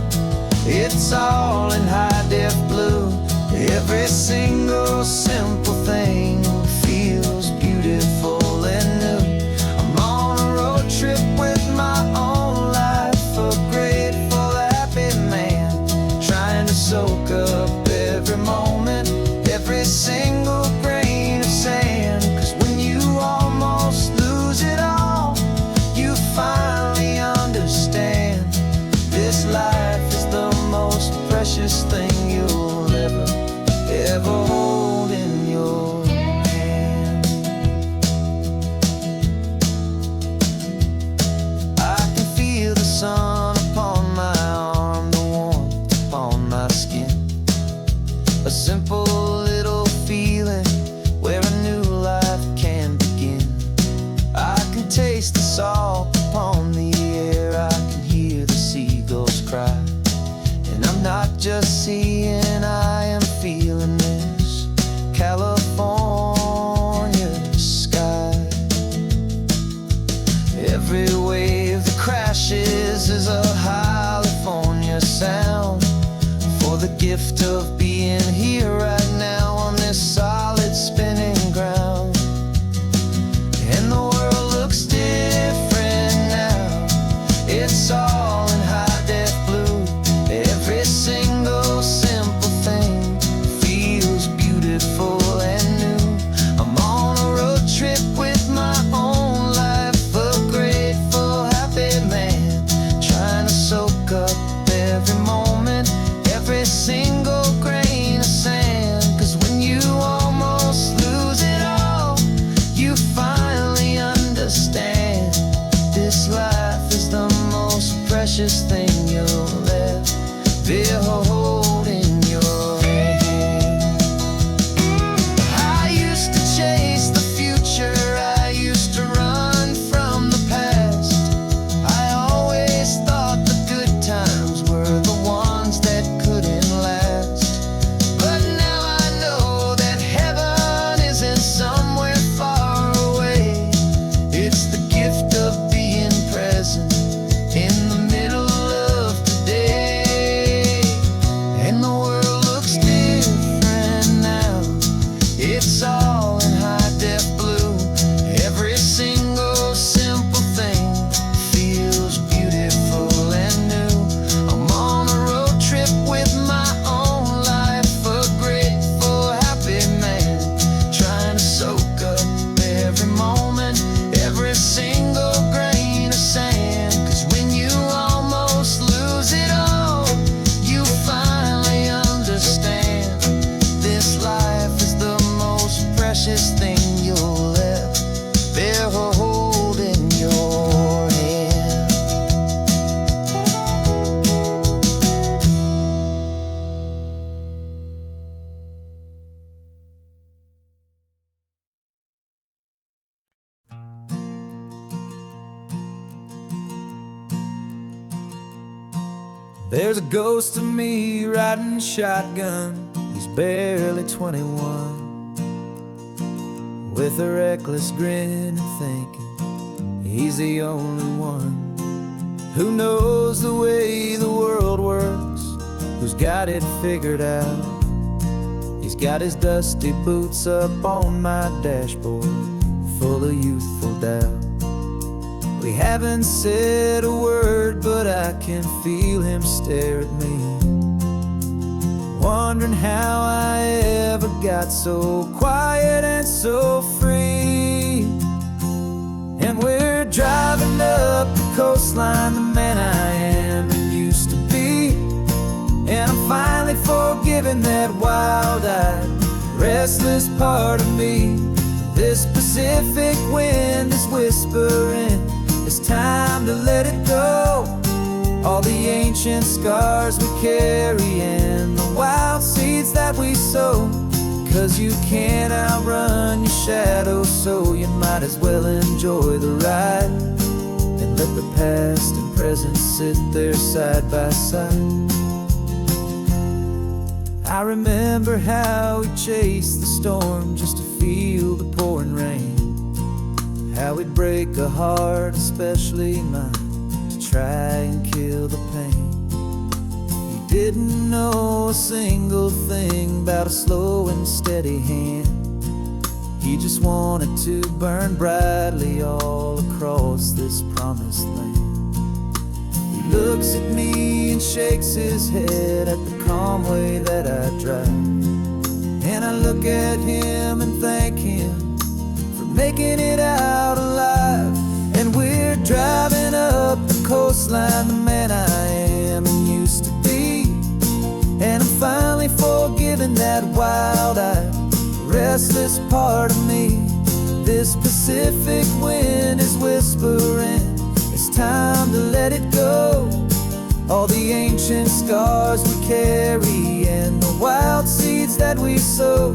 It's all in high-def blue. Every single simple thing feels beautiful and new. I'm on a road trip with my own life, a grateful, happy man, trying to soak up every moment, every single grain of sand. 'Cause when you almost lose it all, you finally understand this life is the most precious thing you'll ever hold in your hand. I can feel the sun upon my arm, the warmth upon my skin, a simple little feeling where a new life can begin. I can taste the salt upon the air, I can hear the seagulls cry, and I'm not just seeing, I am feeling this California sky. Every wave that crashes is a California sound, for the gift of being here right now on this solid spinning ground. And the world looks different now. It's all in high-def blue. Every single simple thing feels beautiful and new. I'm on a road trip with my own life, a grateful, happy man, trying to soak up every moment, every single grain of sand. 'Cause when you almost lose it all, you finally understand this life is the most precious thing you'll ever hold in your hand. I used to chase the future, I used to run from the past. I always thought the good times were the ones that couldn't last. But now I know that heaven isn't somewhere far away. It's the gift of being present in the middle of today. And the world looks different now. It's all in high-def blue. Every single simple thing feels beautiful and new. I'm on a road trip with my own life, a grateful, happy man, trying to soak up every moment, every single grain of sand. 'Cause when you almost lose it all, you finally understand this life is the most precious thing you'll ever hold in your hand. There's a ghost of me riding shotgun. He's barely 21, with a reckless grin and thinking he's the only one who knows the way the world works, who's got it figured out. He's got his dusty boots up on my dashboard, full of youthful doubt. We haven't said a word, but I can feel him stare at me, wondering how I ever got so quiet and so free. And we're driving up the coastline, the man I am and used to part of me. This Pacific wind is whispering, it's time to let it go. All the ancient scars we carry and the wild seeds that we sow. 'Cause you can't outrun your shadow, so you might as well enjoy the ride. And let the past and present sit there side by side. I remember how we chased the storm just to feel the pouring rain. How we'd break a heart, especially mine, to try and kill the pain. We didn't know a single thing about a slow and steady hand. He just wanted to burn brightly all across this promised land. He looks at me and shakes his head at the calm way that I drive. And I look at him and thank him for making it out alive. And we're driving up the coastline, the man I am and used to be. And I'm finally forgiving that wild-eyed, restless part of me. This Pacific wind is whispering, it's time to let it go. All the ancient scars we carry and the wild seeds that we sow.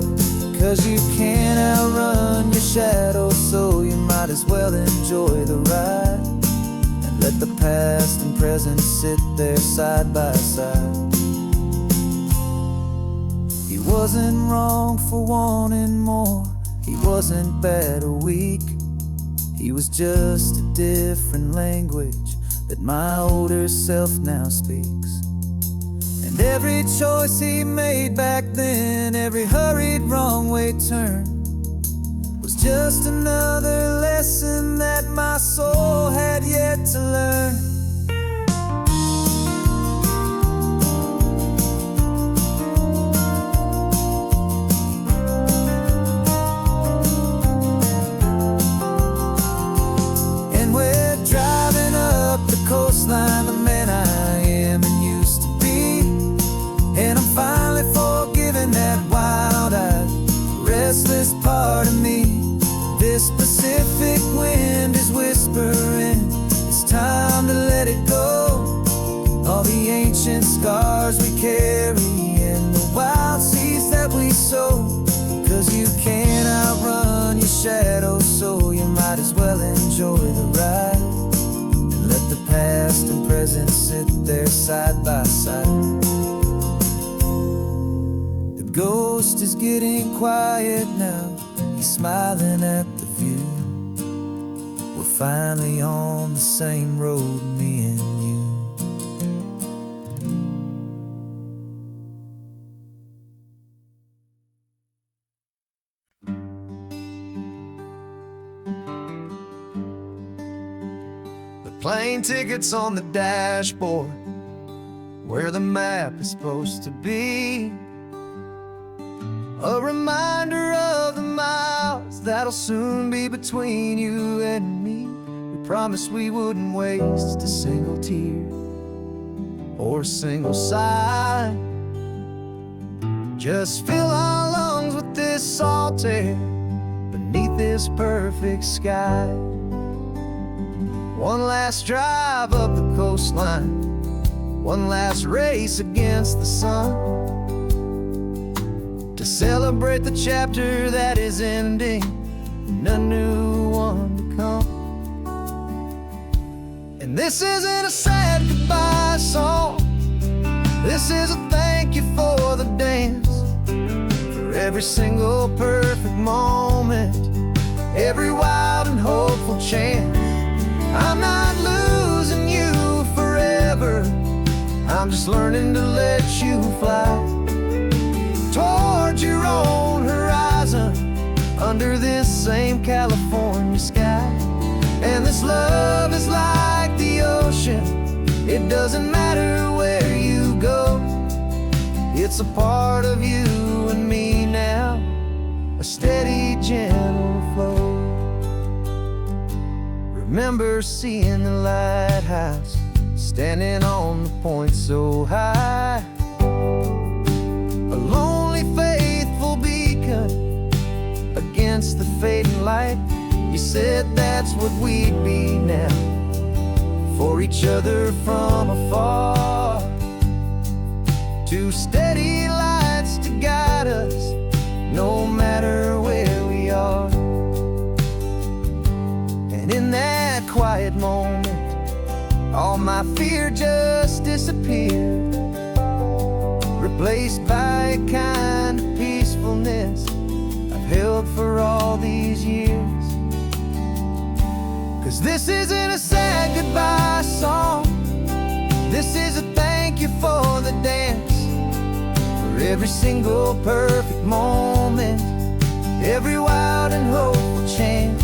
'Cause you can't outrun your shadow, so you might as well enjoy the ride. And let the past and present sit there side by side. He wasn't wrong for wanting more, he wasn't bad or weak. He was just a different language that my older self now speaks. And every choice he made back then, every hurried wrong way turn, was just another lesson that my soul had yet to learn. Coastline, the man I am and used to be. And I'm finally forgiving that wild-eyed, restless part of me. This Pacific wind is whispering, it's time to let it go. All the ancient scars we carry and the wild seeds that we sow. 'Cause you can't outrun your shadow, so you might as well enjoy the ride. Let the past and present sit there side by side. The ghost is getting quiet now, he's smiling at the view. We're finally on the same road, me and you. Plane tickets on the dashboard, where the map is supposed to be. A reminder of the miles that'll soon be between you and me. We promised we wouldn't waste a single tear or a single sigh. Just fill our lungs with this salt air beneath this perfect sky. One last drive up the coastline, one last race against the sun, to celebrate the chapter that is ending and a new one to come. And this isn't a sad goodbye song, this is a thank you for the dance, for every single perfect moment, every wild and hopeful chance. I'm not losing you forever, I'm just learning to let you fly towards your own horizon, under this same California sky. And this love is like the ocean, it doesn't matter where you go. It's a part of you and me now, a steady, gentle flow. Remember seeing the lighthouse, standing on the point so high. A lonely, faithful beacon against the fading light. You said that's what we'd be now, for each other from afar. Two steady lights to guide us, no matter where we are. And in that quiet moment, all my fear just disappeared, replaced by a kind of peacefulness I've held for all these years. 'Cause this isn't a sad goodbye song, this is a thank you for the dance, for every single perfect moment, every wild and hopeful chance.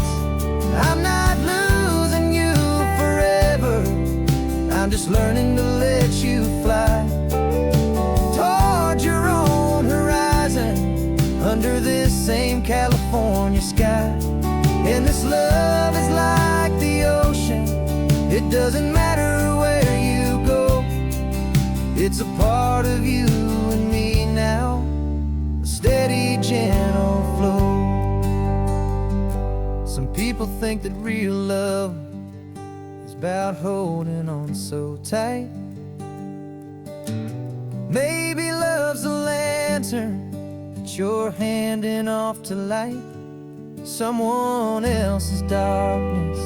I'm not losing you forever, I'm just learning to let you fly toward your own horizon, under this same California sky. And this love is like the ocean, it doesn't matter where you go, it's a part of you and me now, a steady, gentle flow. Some people think that real love is about holding on so tight. Maybe love's a lantern that you're handing off to light someone else's darkness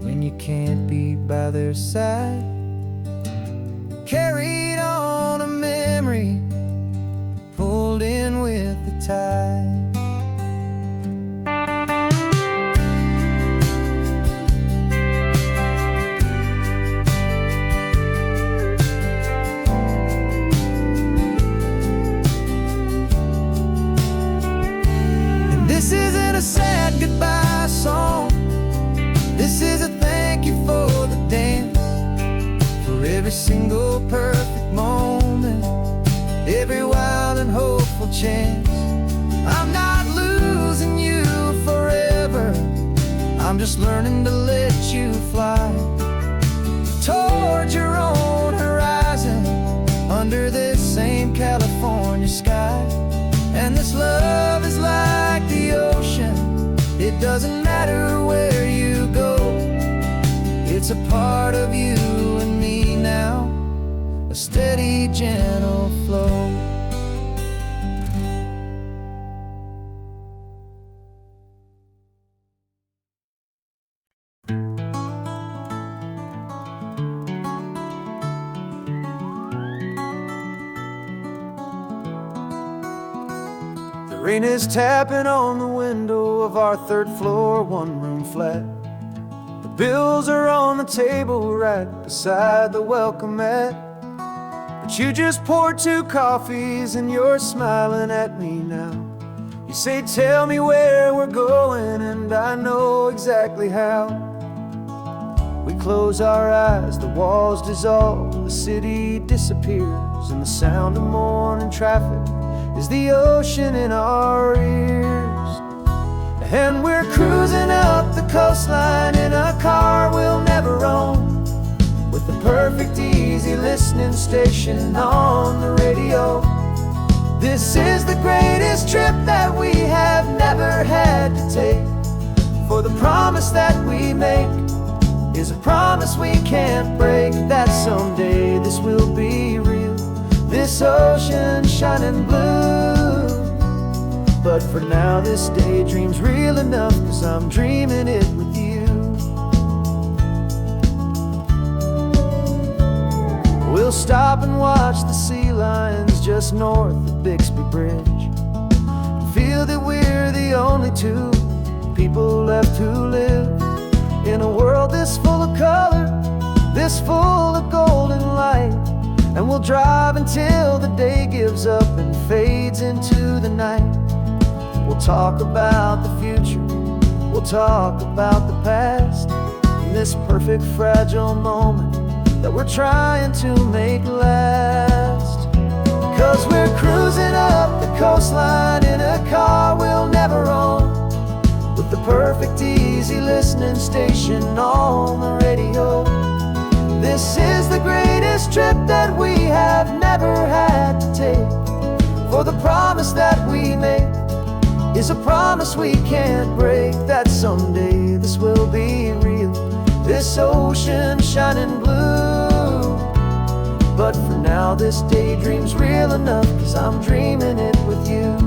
when you can't be by their side. Carried on a memory, pulled in with the tide. This isn't a sad goodbye song, this is a thank you for the dance, for every single perfect moment, every wild and hopeful chance. I'm not losing you forever, I'm just learning to let you fly toward your own horizon, under this same California sky. And this love is like the ocean, it doesn't matter where you go, it's a part of you and me now, a steady, gentle flow. Rain is tapping on the window of our third floor, one-room flat. The bills are on the table right beside the welcome mat. But you just poured 2 coffees and you're smiling at me now. You say, tell me where we're going, and I know exactly how. We close our eyes, the walls dissolve, the city disappears, and the sound of morning traffic is the ocean in our ears. And we're cruising up the coastline in a car we'll never own, with the perfect easy listening station on the radio. This is the greatest trip that we have never had to take, for the promise that we make is a promise we can't break, that someday this will be real, this ocean shining blue. But for now this daydream's real enough, 'cause I'm dreaming it with you. We'll stop and watch the sea lions just north of Bixby Bridge, and feel that we're the only 2 people left who live in a world this full of color, this full of golden light. And we'll drive until the day gives up and fades into the night. We'll talk about the future, we'll talk about the past, in this perfect fragile moment that we're trying to make last. 'Cause we're cruising up the coastline in a car we'll never own, with the perfect easy listening station on the radio. This is the greatest trip that we have never had to take, for the promise that we make is a promise we can't break, that someday this will be real, this ocean shining blue. But for now this daydream's real enough, 'cause I'm dreaming it with you.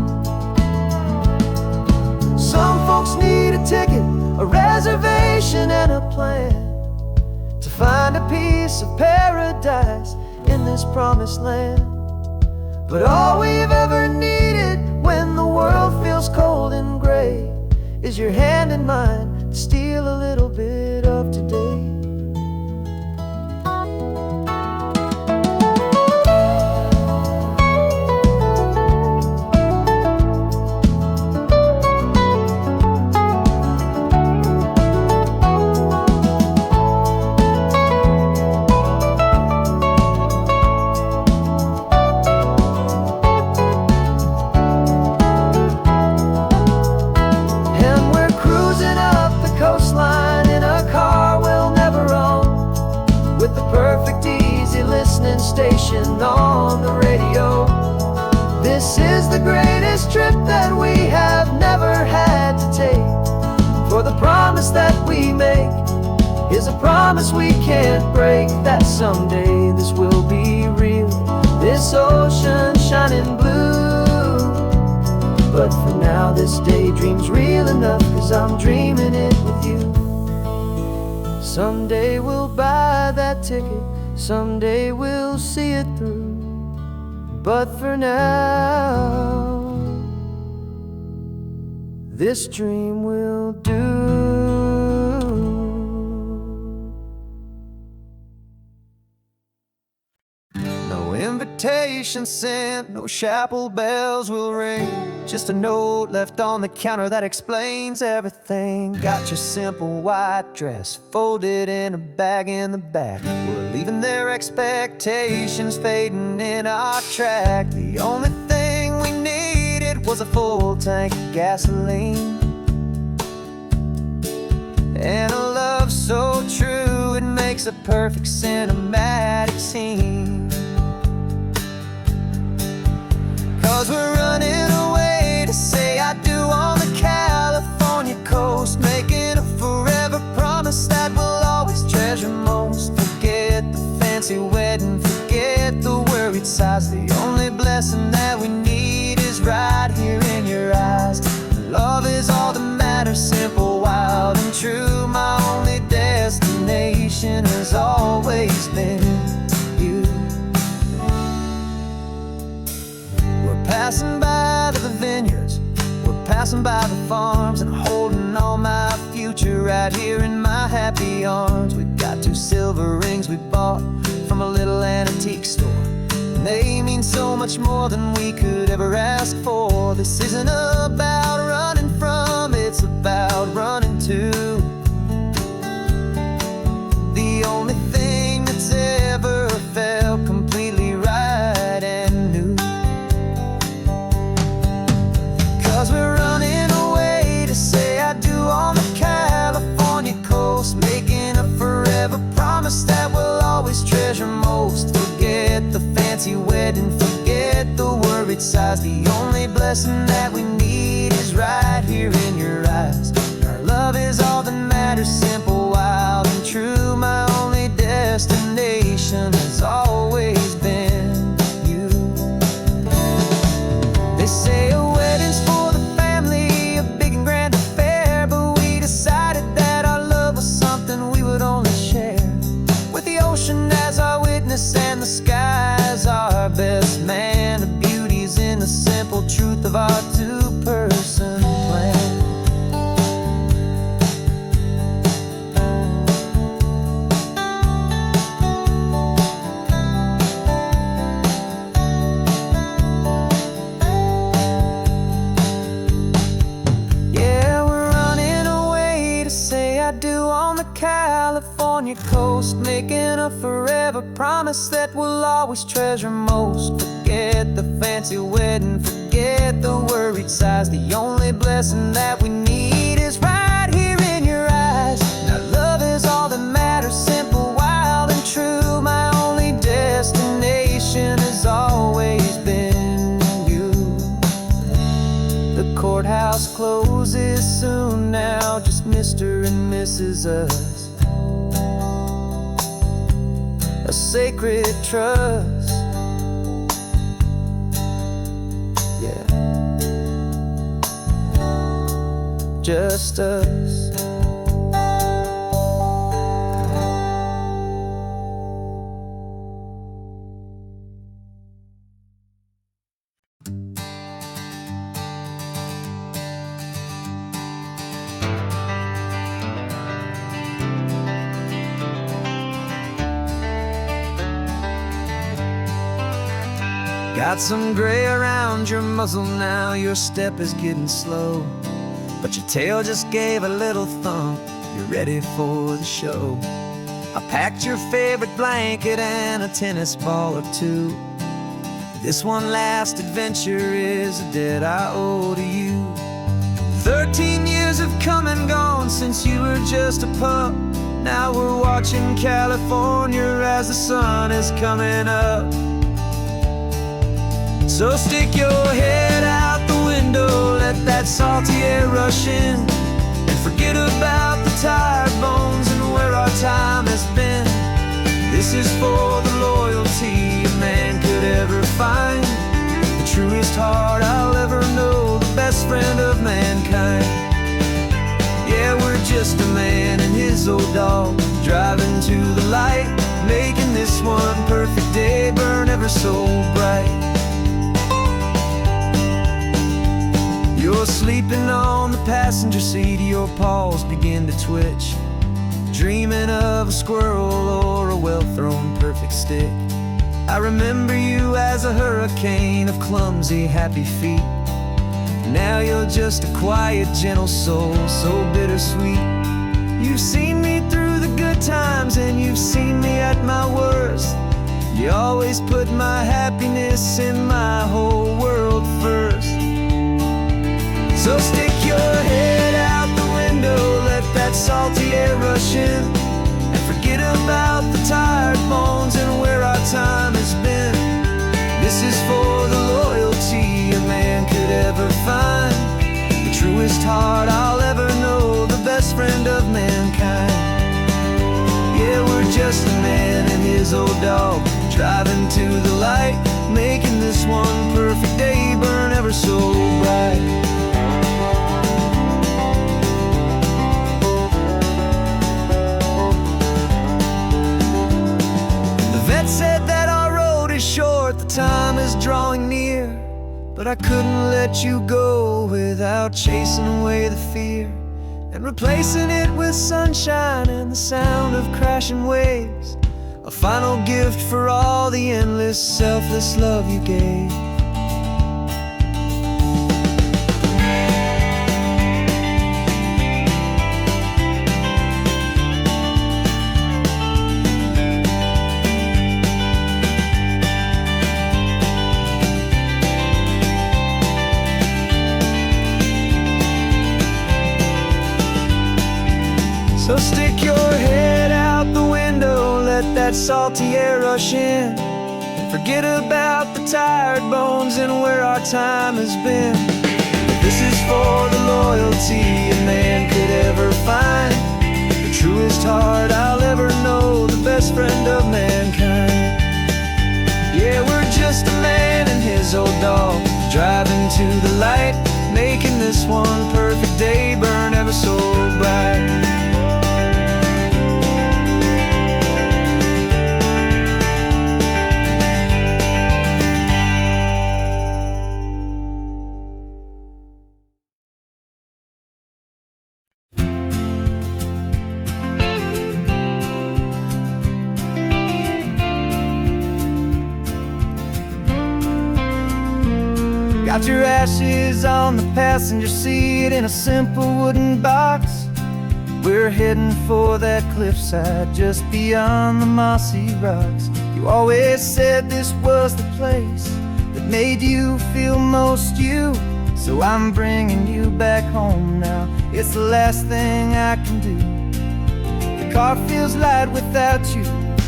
Some folks need a ticket, a reservation and a plan to find a piece of paradise in this promised land. But all we've ever needed when the world feels cold and gray is your hand in mine to steal a little bit of today. Station on the radio. This is the greatest trip that we have never had to take, for the promise that we make is a promise we can't break, that someday this will be real, this ocean shining blue. But for now this daydream's real enough, 'cause I'm dreaming it with you. Someday we'll buy that ticket, someday we'll see it through. But for now, this dream will do. No invitation sent, no chapel bells will ring, just a note left on the counter that explains everything. Got your simple white dress folded in a bag in the back. We're leaving their expectations fading in our track. The only thing we needed was a full tank of gasoline, and a love so true it makes a perfect cinematic scene. 'Cause we're running away to say I do on the California coast, making a forever promise that we'll always treasure most. Forget the fancy wedding, forget the worried sighs. The only blessing that we need is right here in your eyes. Love is all that matters, simple, wild and true. My only destination has always been you. Passing by the vineyards, we're passing by the farms, and holding all my future right here in my happy arms. We've got 2 silver rings we bought from a little antique store, and they mean so much more than we could ever ask for. This isn't about running from, it's about running to. The only thing that's ever felt completely right and new. 'Cause we're running away to say I do on the California coast, making a forever promise that we'll always treasure most. Forget the fancy wedding, forget the worried sighs. The only blessing that we need is right here in your eyes. Our love is all that matters, simple, wild and true. My only destination has always been you. They say a wedding's for the family, a big and grand affair, but we decided that our love was something we would only share with the ocean as our witness and the sky as our best man. The beauty's in the simple truth of our 2-person plan. California coast, making a forever promise that we'll always treasure most. Forget the fancy wedding, forget the worried sighs. The only blessing that we need is right here in your eyes. Now love is all that matters, simple, wild and true. My only destination has always been you. The courthouse Mr. and Mrs. Us, a sacred trust. Yeah, just us. Got some gray around your muzzle now, your step is getting slow, but your tail just gave a little thump, you're ready for the show. I packed your favorite blanket and a tennis ball or two. This one last adventure is a debt I owe to you. 13 years have come and gone since you were just a pup. Now we're watching California as the sun is coming up. So stick your head out the window, let that salty air rush in, and forget about the tired bones and where our time has been. This is for the loyalty a man could ever find, the truest heart I'll ever know, the best friend of mankind. Yeah, we're just a man and his old dog, driving to the light, making this one perfect day burn ever so bright. You're sleeping on the passenger seat, your paws begin to twitch, dreaming of a squirrel or a well-thrown perfect stick. I remember you as a hurricane of clumsy, happy feet. Now you're just a quiet, gentle soul, so bittersweet. You've seen me through the good times and you've seen me at my worst. You always put my happiness in my whole world first. So stick your head out the window, let that salty air rush in, and forget about the tired bones and where our time has been. This is for the loyalty a man could ever find, the truest heart I'll ever know, the best friend of mankind. Yeah, we're just a man and his old dog, driving to the light, making this one perfect day burn ever so bright. Said that our road is short, the time is drawing near, but I couldn't let you go without chasing away the fear and replacing it with sunshine and the sound of crashing waves, a final gift for all the endless, selfless love you gave. So stick your head out the window, let that salty air rush in, and forget about the tired bones and where our time has been. This is for the loyalty a man could ever find, the truest heart I'll ever know, the best friend of mankind. Yeah, we're just a man and his old dog, driving to the light, making this one perfect day burn ever so bright. Got your ashes on the passenger seat in a simple wooden box. We're heading for that cliffside just beyond the mossy rocks. You always said this was the place that made you feel most you, so I'm bringing you back home now. It's the last thing I can do. The car feels light without you,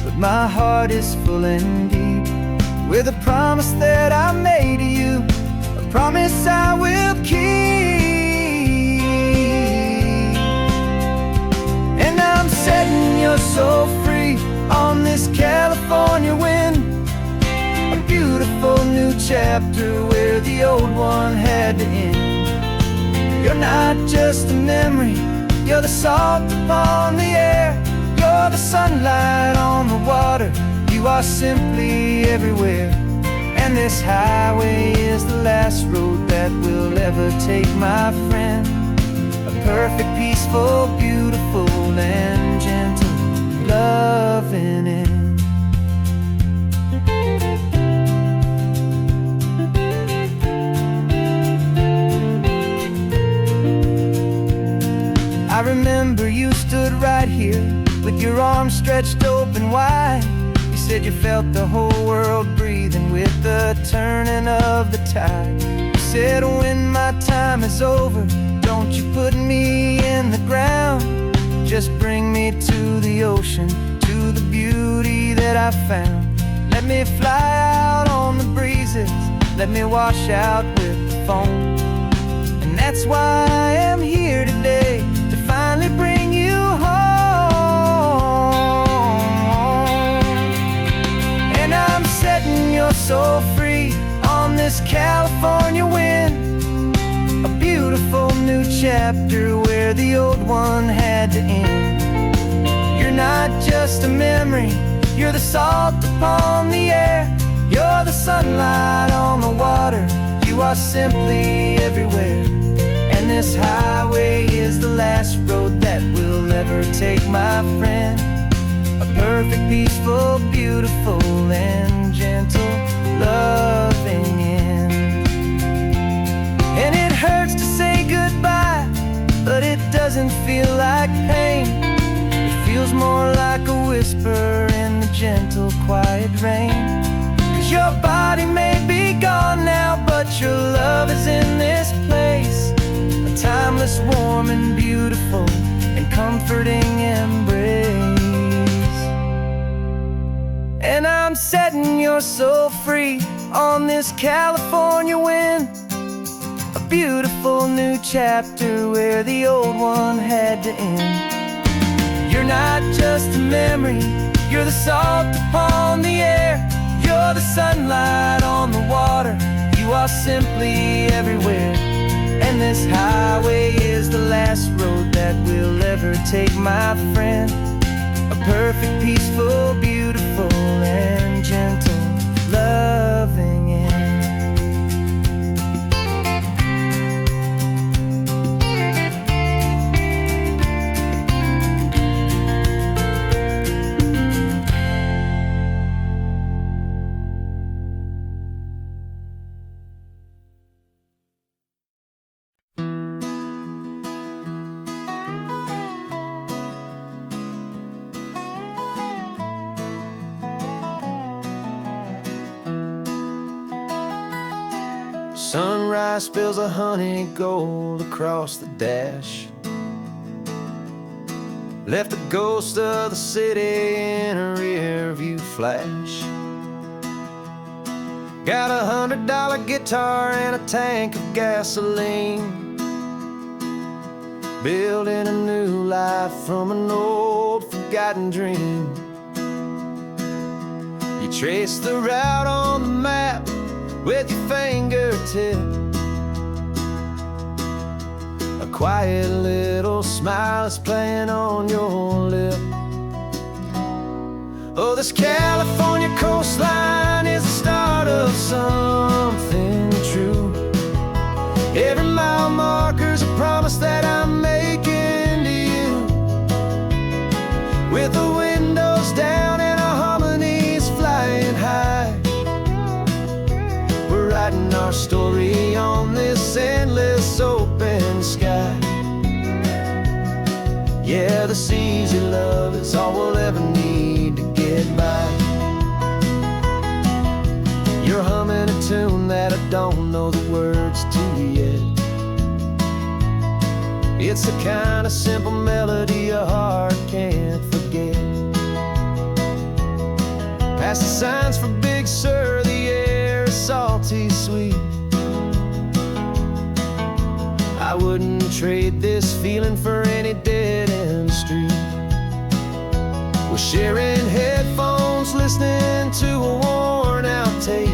but my heart is full and deep with a promise that I made to you, a promise I will keep. so free on this California wind. A beautiful new chapter where the old one had to end. You're not just a memory, you're the salt upon the air. You're the sunlight on the water, you are simply everywhere. And this highway is the last road that we'll ever take, my friend. A perfect, peaceful, beautiful, and gentle, loving end. I remember you stood right here with your arms stretched open wide. You said you felt the whole world breathing with the turning of the tide. You said, when my time is over, don't you put me in the ground. Just bring me to the ocean, to the beauty that I found. Let me fly out on the breezes, let me wash out with the foam. And that's why I am here today, to finally bring you home. And I'm setting your soul free on this California wind. A beautiful new chapter where the old one had to end. You're not just a memory, you're the salt upon the air. You're the sunlight on the water, you are simply everywhere. And this highway is the last road that we'll ever take, my friend. A perfect, peaceful, beautiful, and gentle, loving end. And it hurts to say goodbye, but it doesn't feel like pain. It feels more like a whisper in the gentle, quiet rain. 'Cause your body may be gone now, but your love is in this place. A timeless, warm, and beautiful, and comforting embrace. And I'm setting your soul free on this California wind. A beautiful new chapter where the old one had to end. You're not just a memory, you're the salt upon the air. You're the sunlight on the water, you are simply everywhere. And this highway is the last road that we'll ever take, my friend. A perfect, peaceful, beautiful, and gentle, loving end. Sunrise spills a honey gold across the dash. Left the ghost of the city in a rear view flash. Got a $100 guitar and a tank of gasoline. Building a new life from an old forgotten dream. You trace the route on the map with your fingertip. A quiet little smile is playing on your lip. Oh, this California coastline is the start of something true. Every mile marker's a promise that I'm making to you. With the windows down and our harmonies flying high, we're writing our story on this endless open sky. Yeah, the seas you love is all we'll ever need to get by. You're humming a tune that I don't know the words to yet. It's the kind of simple melody your heart can't forget. Past the signs for Big Sur, the air is salty sweet. I wouldn't trade this feeling for any dead-end street. We're sharing headphones, listening to a worn-out tape,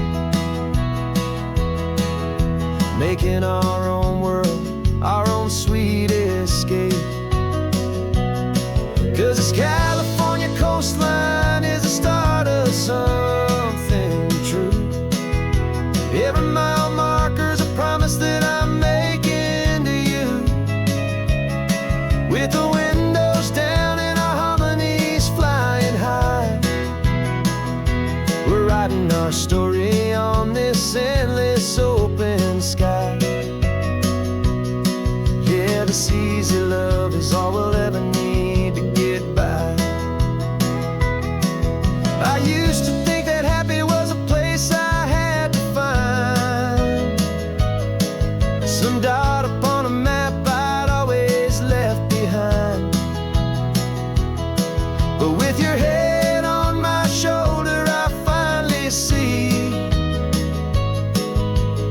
making our own world, our own sweet escape. 'Cause this California coastline is the start of something true. Every mile marker's a promise that I'm making to you. With the windows down and our harmonies flying high, we're writing our story on this endless open sky. Yeah, this easy love is all we'll ever need to get by. I used to think that happy was a place I had to find, some dot upon a map I'd always left behind. But with your head on my shoulder, I finally see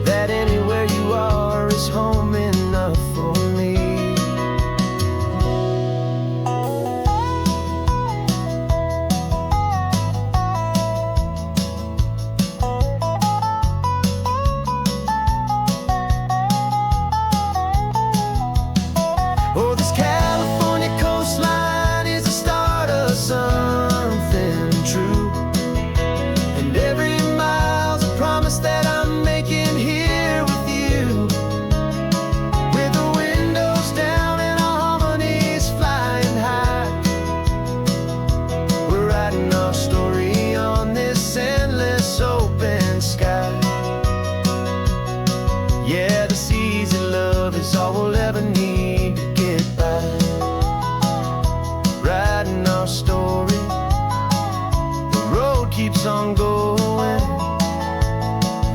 that anywhere you are is home enough for me. Oh, this California coastline is the start of something true, and every mile's a promise that I'm making here with you. With the windows down and our harmonies flying high, we're writing our story on this endless open sky. Yeah, this easy love is all we'll ever need to get by. Writing our story, the road keeps on going,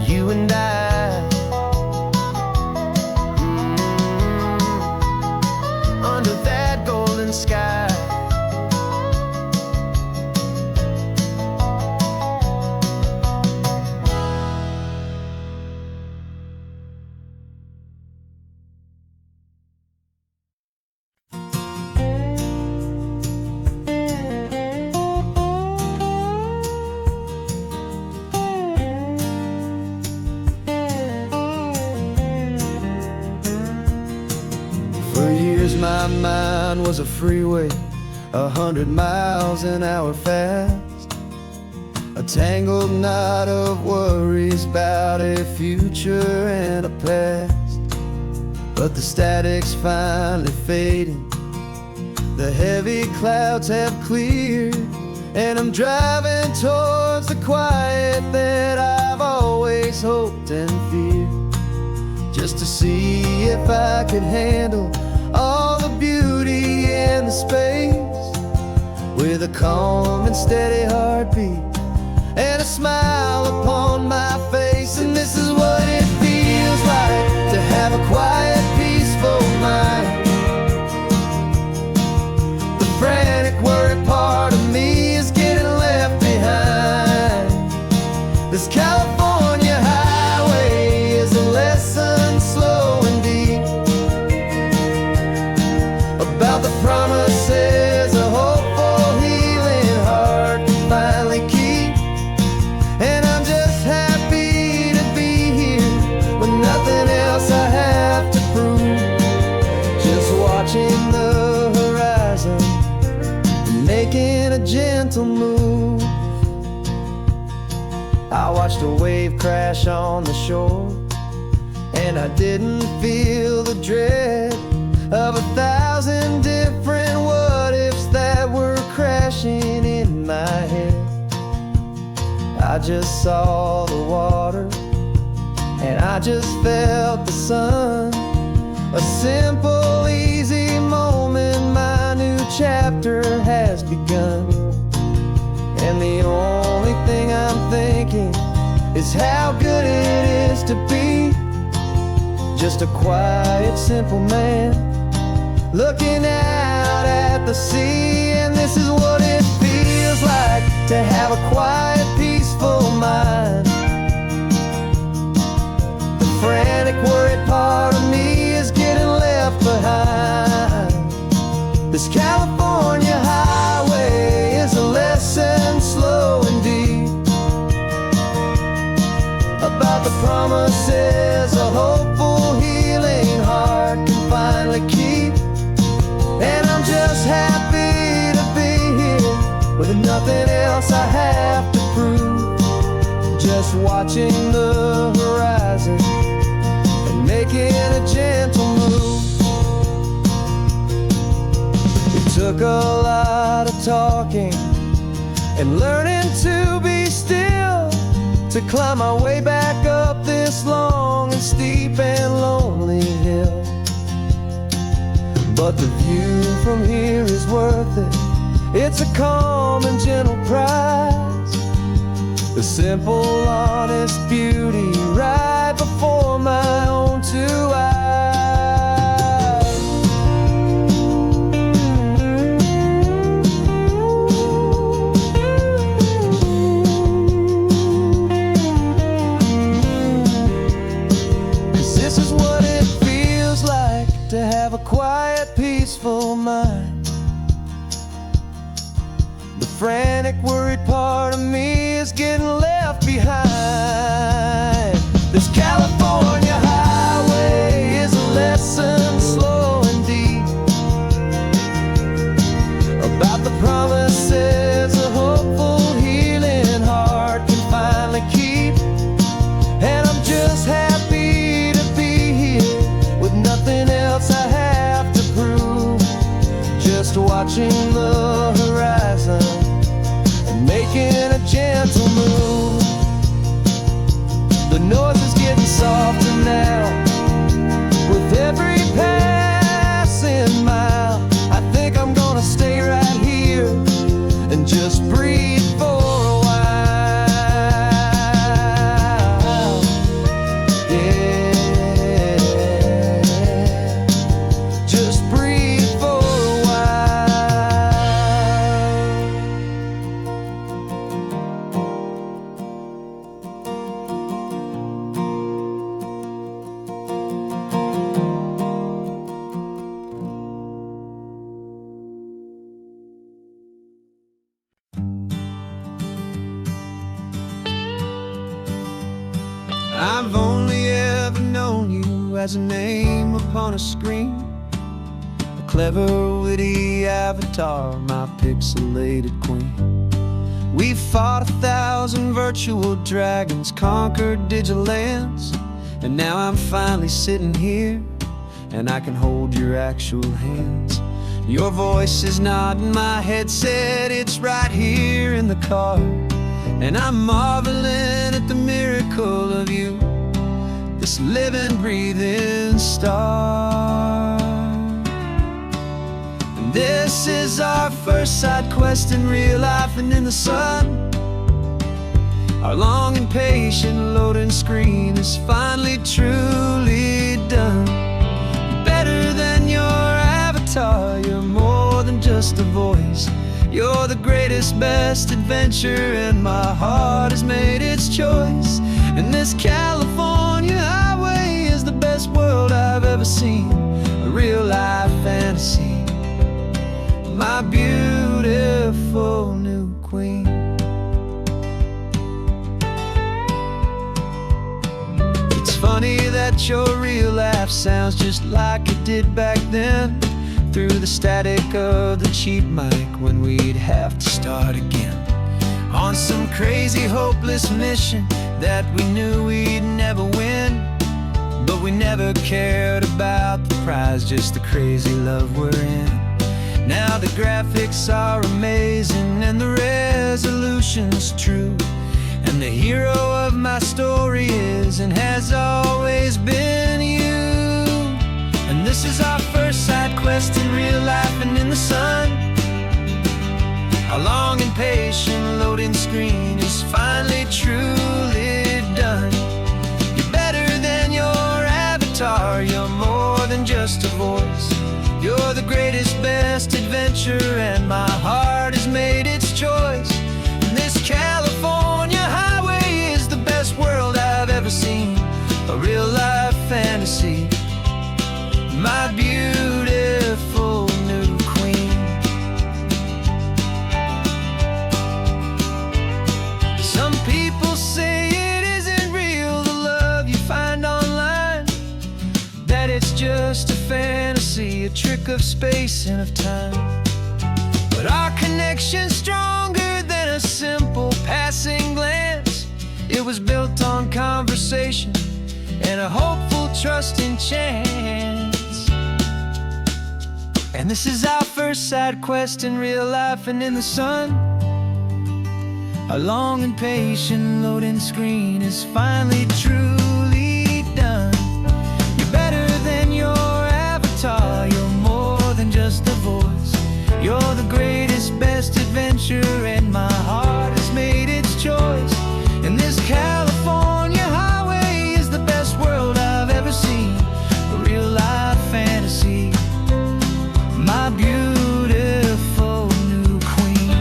you and I. Under that golden sky. For years my mind was a freeway, 100 miles an hour fast, a tangled knot of worries about a future and a past. But the static's finally fading, the heavy clouds have cleared, and I'm driving towards the quiet that I've always hoped and feared, just to see if I could handle all the beauty and the space, with a calm and steady heartbeat and a smile upon my face. And this is what it feels like to have a quiet, peaceful mind. The frantic, worried part of me is getting left behind. This California highway is a lesson slow and deep about the promises a hopeful, healing heart can finally keep. And I'm just happy to be here with nothing else I have to prove, just watching the horizon and making a gentle move. I watched a wave crash on the shore, and I didn't feel the dread of 1,000 different what-ifs that were crashing in my head. I just saw the water, and I just felt the sun. A simple, easy moment, my new chapter has begun. And the only thing I'm thinking is how good it is to be just a quiet, simple man looking out at the sea. And this is what it feels like to have a quiet, peaceful mind. The frantic, worried part of me is getting left behind. This California highway is a promises a hopeful, healing heart can finally keep. And I'm just happy to be here with nothing else I have to prove. Just watching the horizon and making a gentle move. It took a lot of talking and learning to be still to climb my way back up this long and steep and lonely hill. But the view from here is worth it. It's a calm and gentle prize, the simple, honest beauty right before my own two eyes. 'Cause this is what it feels like to have a quiet, peaceful mind. The frantic, worried part of me is getting left behind. This California highway is a lesson slow and deep about the promises a hopeful, healing heart can finally keep. And I'm just happy to be here with nothing else I have to prove. Just watching the horizon and making a gentle move. The noise is getting softer now with every passing mile. I think I'm gonna stay right here and just breathe for a while. Yeah, just breathe for a while. I've only ever known you as a name upon a screen, a clever, witty avatar, my pixelated queen. We fought 1,000 virtual dragons, conquered digital lands, and now I'm finally sitting here, and I can hold your actual hands. Your voice is not in my headset, it's right here in the car. And I'm marveling at the miracle of you, this living, breathing star. And this is our first side quest in real life and in the sun. Our long and patient loading screen is finally truly done. Better than your avatar, you're more than just a voice. You're the greatest, best adventure, and my heart has made its choice. And this California highway is the best world I've ever seen, a real life fantasy, my beautiful new queen. It's funny that your real life sounds just like it did back then, through the static of the cheap mic when we'd have to start again on some crazy, hopeless mission that we knew we'd never win. But we never cared about the prize, just the crazy love we're in. Now the graphics are amazing and the resolution's true, and the hero of my story is and has always been you. And this is our first side quest in real life and in the sun. Our long and patient loading screen is finally truly done. You're better than your avatar, you're more than just a voice. You're the greatest, best adventure, and my heart has made its choice. And this California highway is the best world I've ever seen, a real life fantasy, my beautiful new queen. book of space and of time. But our connection's stronger than a simple passing glance. It was built on conversation and a hopeful, trusting chance. And this is our first side quest in real life and in the sun. Our long and patient loading screen is finally truly done. You're better than your avatar. You're more than just a voice. You're the greatest, best adventure, and my heart has made its choice. And this California highway is the best world I've ever seen. A real life fantasy, my beautiful new queen.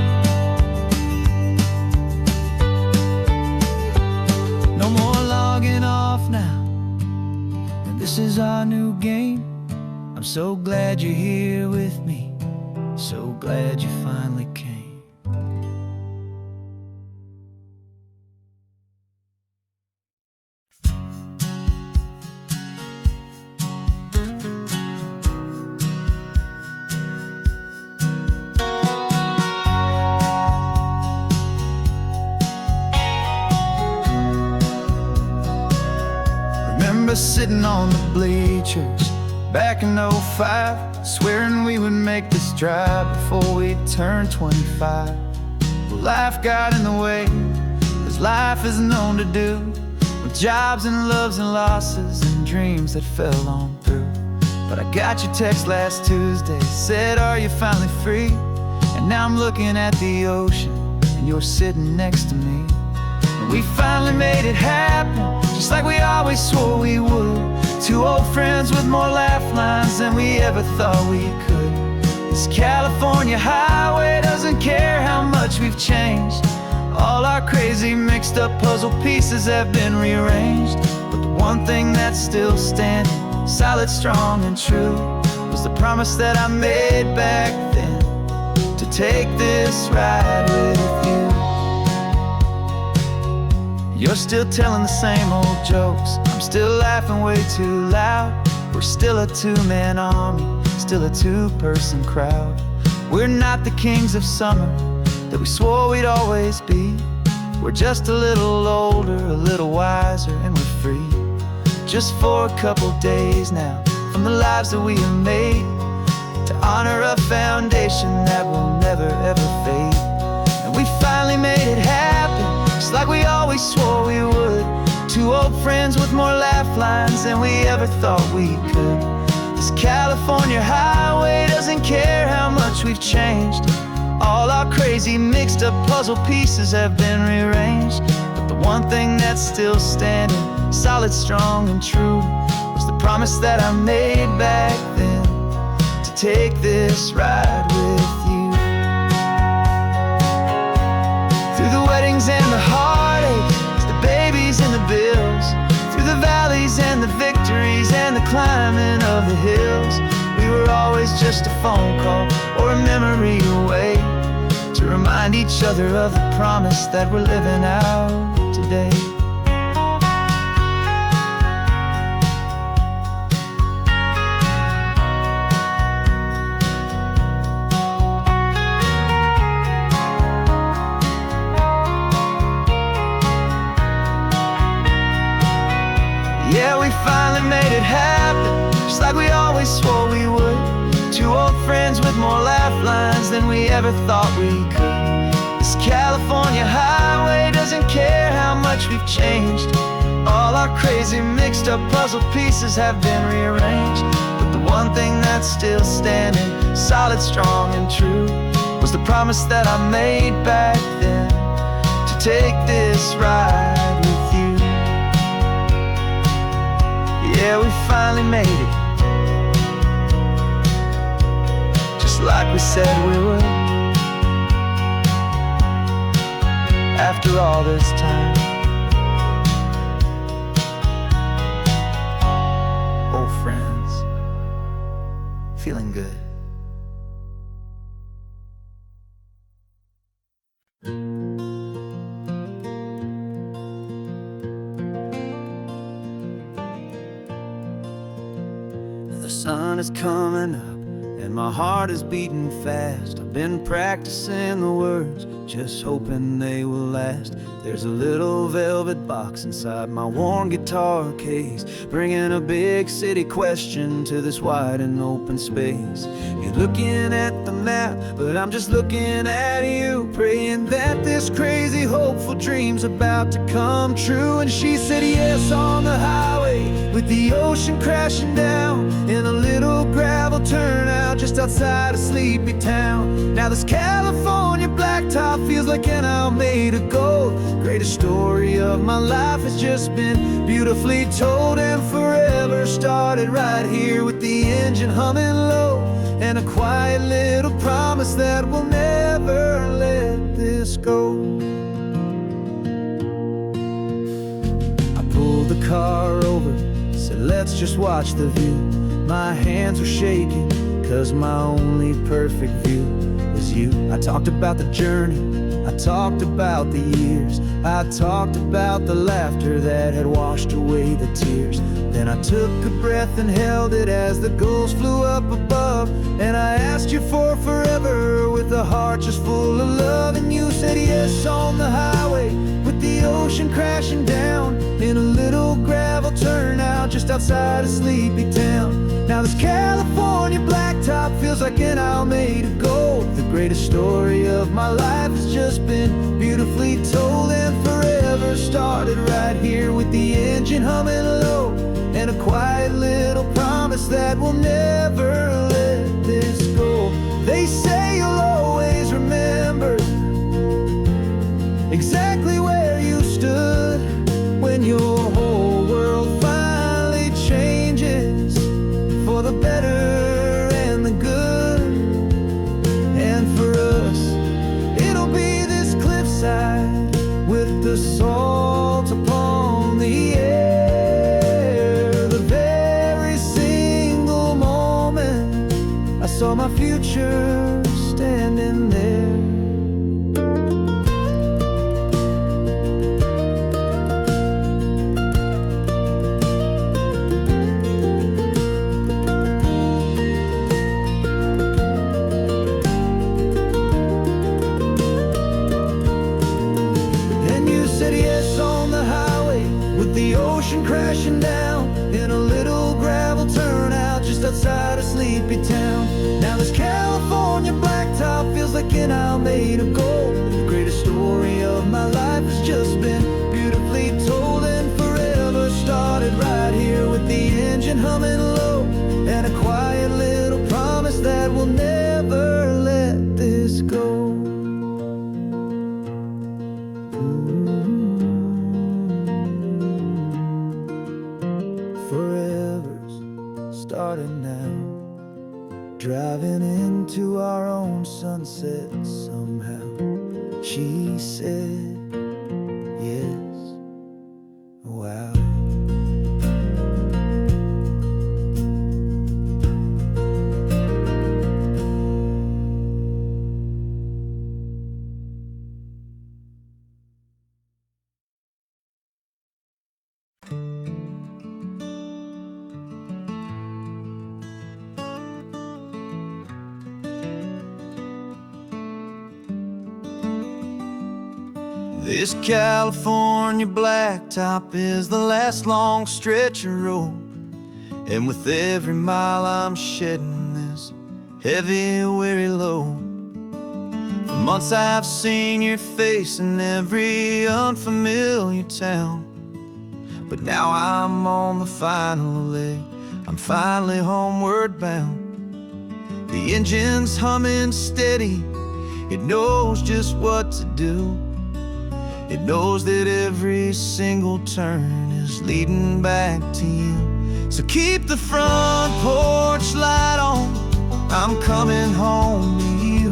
No more logging off now, and this is our new game. I'm so glad you're here with me, so glad you finally came. Remember sitting on the bleachers back in '05, swearing we would make this drive before we turned 25. Well, life got in the way, as life is known to do, with jobs and loves and losses and dreams that fell on through. But I got your text last Tuesday, said, are you finally free? And now I'm looking at the ocean, and you're sitting next to me. And we finally made it happen, just like we always swore we would. Two old friends with more laugh lines than we ever thought we could. This California highway doesn't care how much we've changed. All our crazy mixed up puzzle pieces have been rearranged. But the one thing that's still standing, solid, strong and true, was the promise that I made back then, to take this ride with you. You're still telling the same old jokes, I'm still laughing way too loud. We're still a two-man army, still a two-person crowd. We're not the kings of summer that we swore we'd always be. We're just a little older, a little wiser, and we're free. Just for a couple days now, from the lives that we have made, to honor a foundation that will never ever fade. And we finally made it happen, just like we always swore we would. Two old friends with more laugh lines than we ever thought we could. This California highway doesn't care how much we've changed. All our crazy mixed up puzzle pieces have been rearranged. But the one thing that's still standing, solid, strong and true, was the promise that I made back then, to take this ride with you. Through the weddings and the heartaches, the babies and the bills, through the valleys and the victories and the climbing of the hills, we were always just a phone call or a memory away, to remind each other of the promise that we're living out today. Yeah, we finally made it happen, just like we always swore we would. Two old friends with more laugh lines than we ever thought we could. This California highway doesn't care how much we've changed. All our crazy mixed up puzzle pieces have been rearranged. But the one thing that's still standing, solid, strong and true, was the promise that I made back then, to take this ride with you. Yeah, we finally made it, just like we said we would. After all this time, old friends, feeling good. The sun is coming up my heart is beating fast. I've been practicing the words, just hoping they will last. There's a little velvet box inside my worn guitar case, bringing a big city question to this wide and open space. You're looking at the map, but I'm just looking at you, praying that this crazy hopeful dream's about to come true. And she said yes on the highway, with the ocean crashing down in a little gravel turnout just outside of Sleepy Town. Now this California blacktop feels like an owl made of gold. Greatest story of my life has just been beautifully told, and forever started right here with the engine humming low, and a quiet little promise that we'll never let this go. I pulled the car over, said let's just watch the view. My hands were shaking, cause my only perfect view was you. I talked about the journey, I talked about the years, I talked about the laughter that had washed away the tears. Then I took a breath and held it as the gulls flew up above, and I asked you for forever with a heart just full of love. And you said yes on the highway, with the ocean crashing down in a little gravel turnout just outside of Sleepy Town. Now this California blacktop feels like an owl made of gold. The greatest story of my life has just been beautifully told, and forever started right here with the engine humming low, and a quiet little promise that we'll never let this go. They say you'll always remember exactly where you stood when your whole world finally changes for the better and the good. And for us, it'll be this cliffside with the salt upon the air. The very single moment I saw my future standing there. The ocean crashing down in a little gravel turnout just outside of Sleepy Town. Now this California blacktop feels like an owl made of gold. The greatest story of my life has just been beautifully told, and forever started right here with the engine humming low, and a quiet little promise that we'll never let this go. Forever's started now, driving into our own sunset somehow. She said yes, wow. This California blacktop is the last long stretch of road, and with every mile I'm shedding this heavy, weary load. For months I've seen your face in every unfamiliar town, but now I'm on the final leg, I'm finally homeward bound. The engine's humming steady, it knows just what to do. It knows that every single turn is leading back to you. So keep the front porch light on, I'm coming home to you.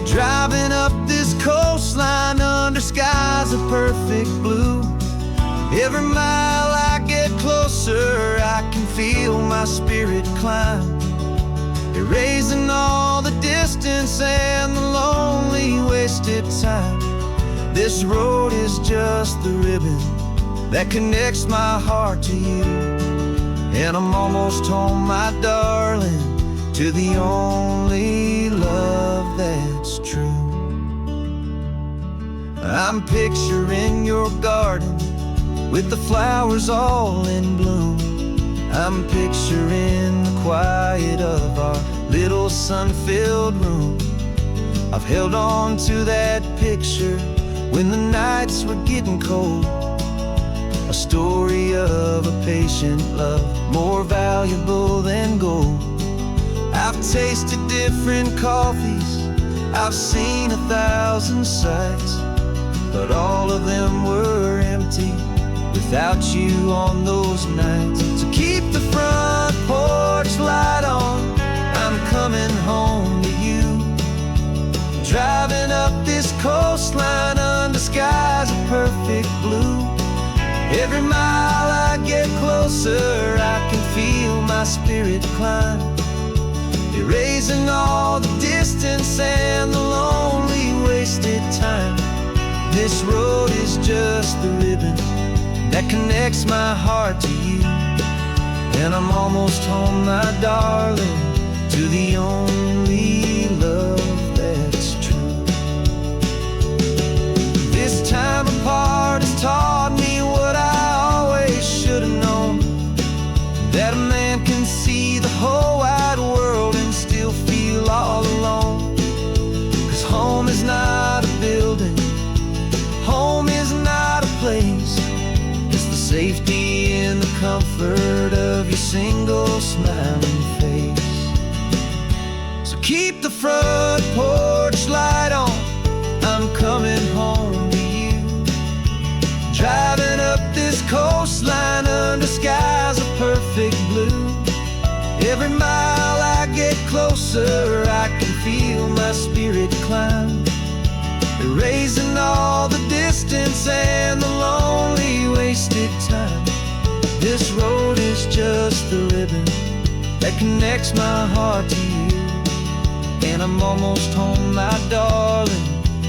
Driving up this coastline under skies of perfect blue. Every mile I get closer, I can feel my spirit climb, erasing all the distance and the lonely wasted time. This road is just the ribbon that connects my heart to you, and I'm almost home, my darling, to the only love that's true. I'm picturing your garden with the flowers all in bloom. I'm picturing the quiet of our little sun-filled room. I've held on to that picture when the nights were getting cold. A story of a patient love, more valuable than gold. I've tasted different coffees, I've seen 1,000 sights, but all of them were empty without you on those nights. So keep the front porch light on, I'm coming home to you. Driving up this coastline under skies of perfect blue. Every mile I get closer, I can feel my spirit climb, erasing all the distance and the lonely wasted time. This road is just the ribbon that connects my heart to you. And I'm almost home, my darling, to the only love that's true. This time apart has taught me what I always should have known, that a man can see the whole wide world and still feel all alone. 'Cause home is not a building, home is not a place, it's the safety and the comfort of your single smiling face. So keep the front porch light on, I'm coming home to you. Driving up this coastline under skies of perfect blue. Every mile I get closer, I can feel my spirit climb, erasing all the distance and the lonely wasted time. This road is just the ribbon that connects my heart to you. And I'm almost home, my darling,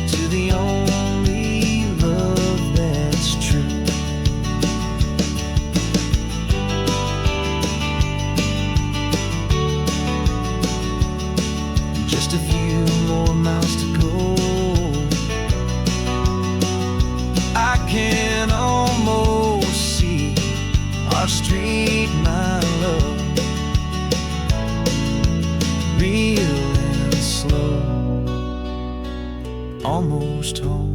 to the only love that's true. Just a few more miles to go, I can almost see our street, my love, real and slow, almost home.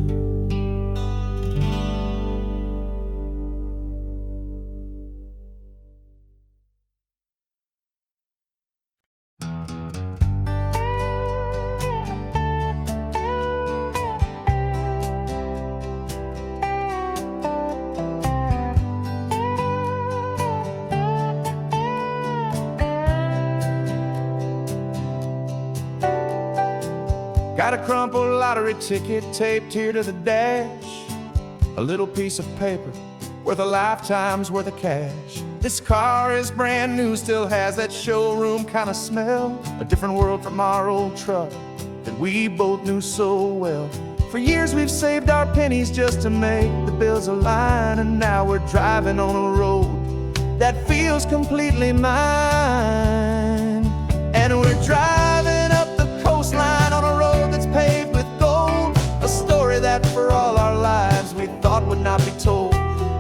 Got a crumpled lottery ticket taped here to the dash, a little piece of paper worth a lifetime's worth of cash. This car is brand new, still has that showroom kind of smell, a different world from our old truck that we both knew so well. For years we've saved our pennies just to make the bills align, and now we're driving on a road that feels completely mine. And we're driving up the coastline on a road that's paved with gold, a story that for all our lives we thought would not be told.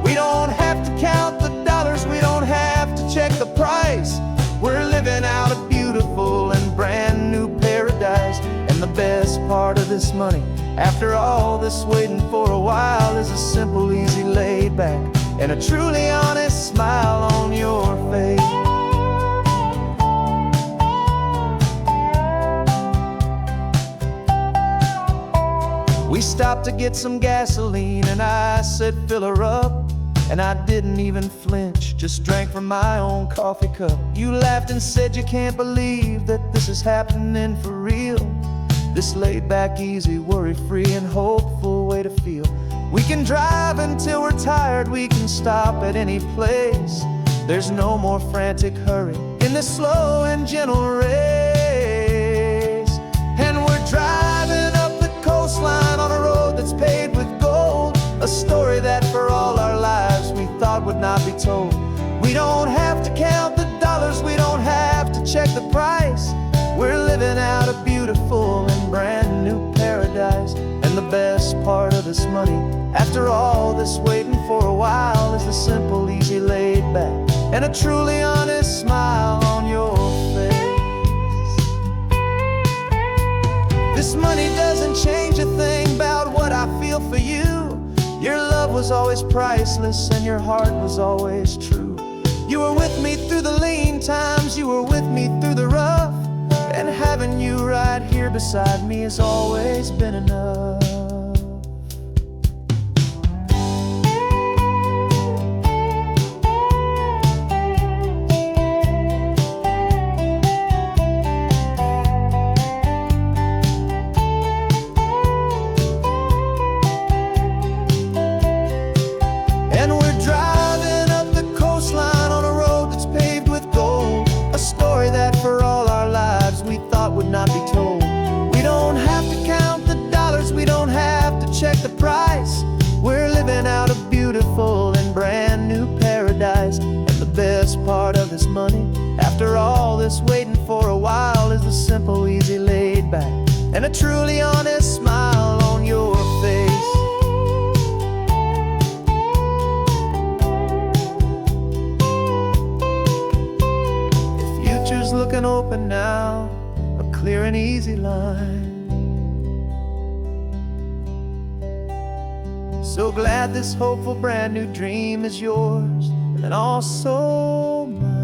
We don't have to count the dollars, we don't have to check the price. We're living out a beautiful and brand new paradise. And the best part of this money, after all this waiting for a while, is a simple, easy, laid back, and a truly honest smile on your face. We stopped to get some gasoline and I said fill her up, and I didn't even flinch, just drank from my own coffee cup. You laughed and said you can't believe that this is happening for real. This laid back, easy, worry-free and hopeful way to feel. We can drive until we're tired, we can stop at any place. There's no more frantic hurry in this slow and gentle race. And we're driving up the coastline on a road that's paved with gold, a story that for all our lives we thought would not be told. We don't have to count the dollars, we don't have to check the price. beautiful and brand new paradise. And the best part of this money, after all this waiting for a while, is the simple, easy, laid back, and a truly honest smile on your face. This money doesn't change a thing about what I feel for you. Your love was always priceless and your heart was always true. You were with me through the lean times, you were with me through the rough, and having you right here beside me has always been enough. Not be told. We don't have to count the dollars, we don't have to check the price. We're living out a beautiful and brand new paradise. And the best part of this money, after all this waiting for a while, is the simple, easy, laid back, and a truly honest smile on your face. The future's looking open now, clear and easy line. So glad this hopeful brand new dream is yours and also mine.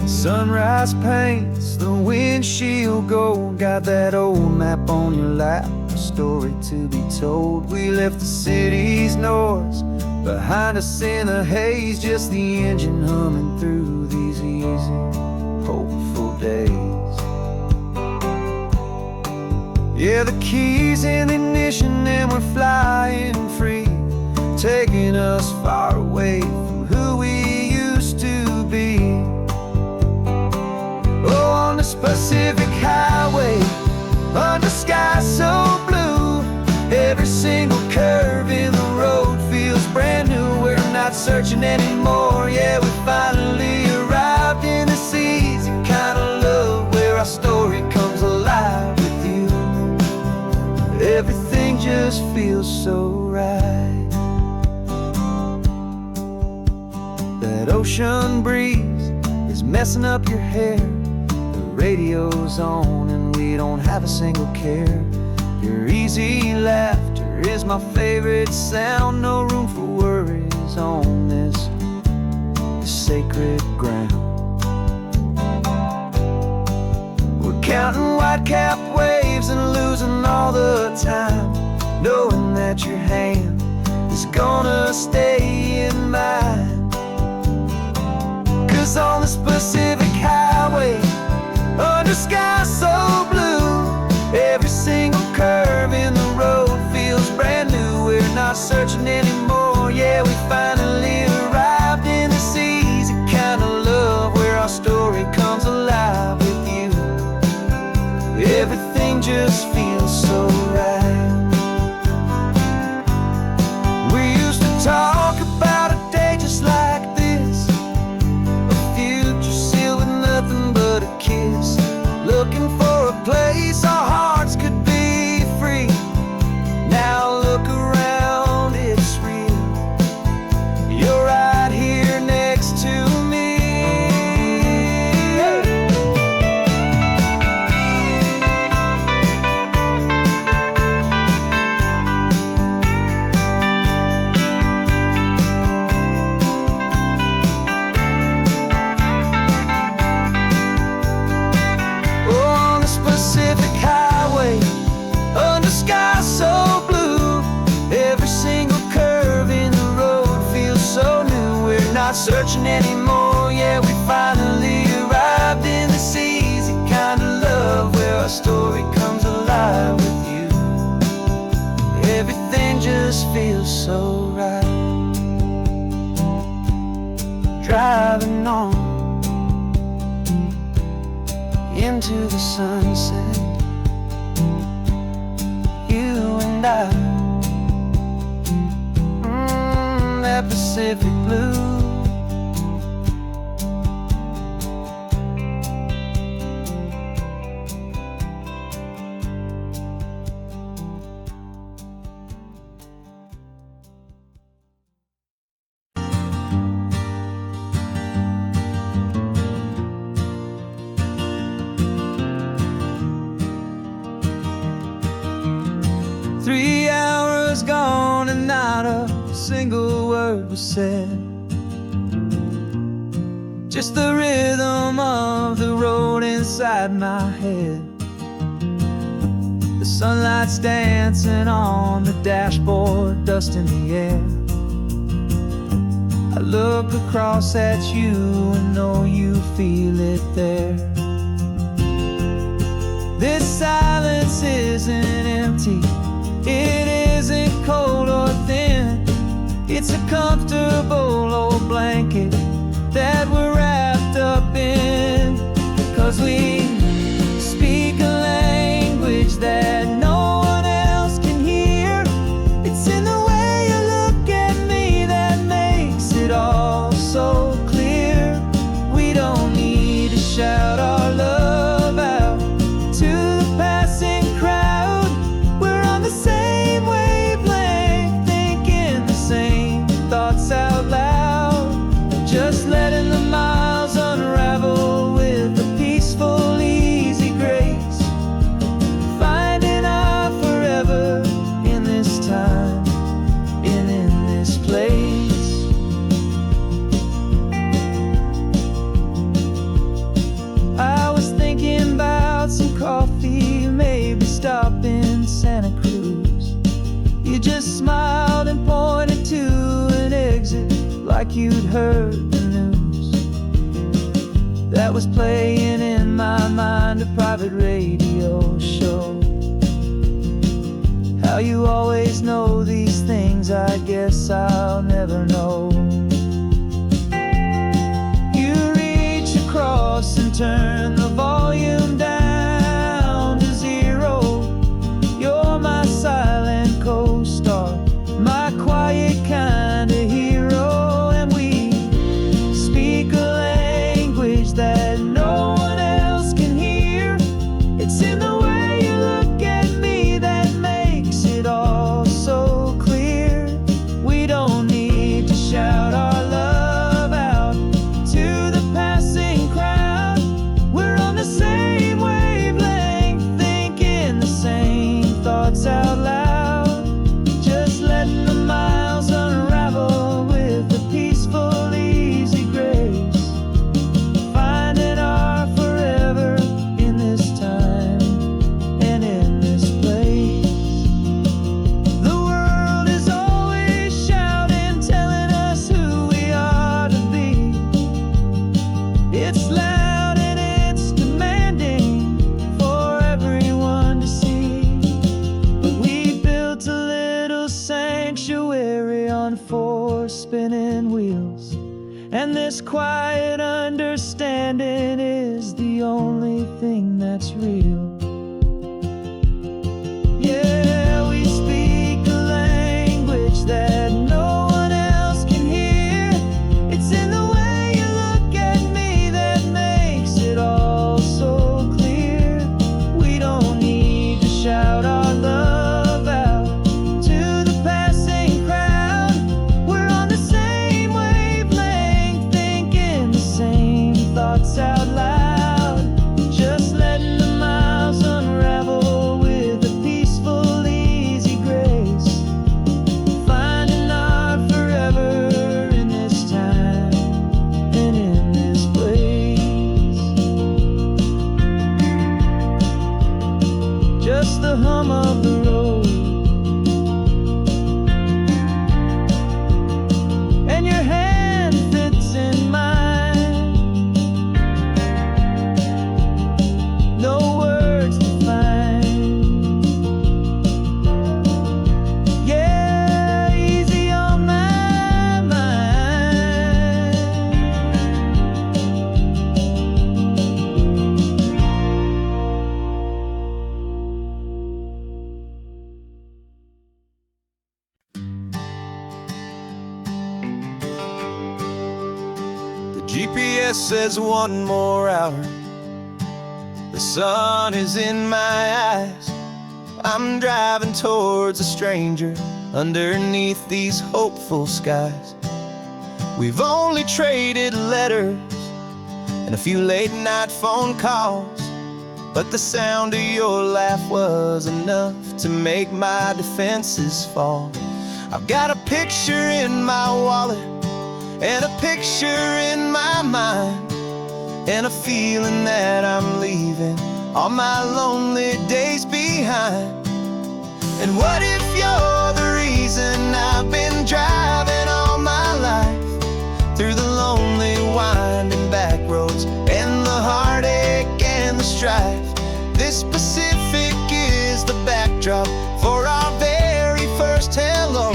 Sunrise paints the windshield gold. Got that old map on your lap, a story to be told. We left the city's noise behind us in the haze, just the engine humming through these easy, hopeful days. Yeah, the keys in the ignition and we're flying free, taking us far away from who we used to be. Oh, on this Pacific highway, under sky so blue, every single curve in the road feels brand new. We're not searching anymore, yeah, we finally arrived in this easy kind of love, where our story comes alive with you. Everything just feels so right. That ocean breeze is messing up your hair, radio's on and we don't have a single care. Your easy laughter is my favorite sound. No room for worries on this sacred ground. We're counting white-capped waves and losing all the time, knowing that your hand is gonna stay in mine. 'Cause on this Pacific highway, under sky so blue, every single curve in the road feels brand new. We're not searching anymore, yeah, we finally arrived in this easy kind of love, where our story comes alive with you. Everything just feels so right. We used to talk about a day just like this, a future sealed with nothing but a kiss, looking for a place our hearts could be free. Now look around, it's real. You're right here next to me. Pacific highway, under sky so blue, every single curve in the road feels so new. We're not searching anymore, yeah, we finally arrived in this easy kind of love, where our story comes alive with you. Everything just feels so right. Driving on into the sunset, you and I, that Pacific blue. Three hours gone and not a single word was said. Just the rhythm of the road inside my head. The sunlight's dancing on the dashboard, dust in the air. I look across at you and know you feel it there. This silence isn't empty, it isn't cold or thin. It's a comfortable old blanket that we're wrapped up in. 'Cause we speak a language that no one else can hear. It's in the way you look at me that makes it all so clear. We don't need to shout our love out to the passing crowd. We're on the same wavelength, thinking the same thoughts out loud. Just letting the miles unravel with a peaceful, easy grace. Finding our forever in this time and in this place. I was thinking about some coffee, maybe stop in Santa Cruz. You just smiled and pointed to an exit like you'd heard the news. That was playing in my mind, a private radio show. How you always know these things, I guess I'll never know. You reach across and turn the volume down to zero. You're my silent co-star, my quiet kind of hero. And we speak a language that no one else can hear. It's in the way you look at me that makes it all so clear. We don't need to shout our love out to the passing crowd. We're on the same wavelength, thinking the same thoughts out loud. Just letting the miles unravel with a peaceful, easy grace. Finding our forever in this time and in this place. The world is always shouting, telling us who we are to be. It's loud and it's demanding for everyone to see. But we built a little sanctuary on four spinning wheels, and this quiet understanding is the only thing that's real. Yeah, we speak a language that no one else can hear. It's in the way you look at me that makes it all so clear. We don't need to shout our love out to the passing crowd. We're on the same wavelength, thinking the same thoughts out loud. Just letting the miles GPS says 1 more hour. The sun is in my eyes. I'm driving towards a stranger underneath these hopeful skies. We've only traded letters and a few late night phone calls, but the sound of your laugh was enough to make my defenses fall. I've got a picture in my wallet and a picture in my mind, and a feeling that I'm leaving all my lonely days behind. And what if you're the reason I've been driving all my life, through the lonely winding back roads and the heartache and the strife? This Pacific is the backdrop for our very first hello.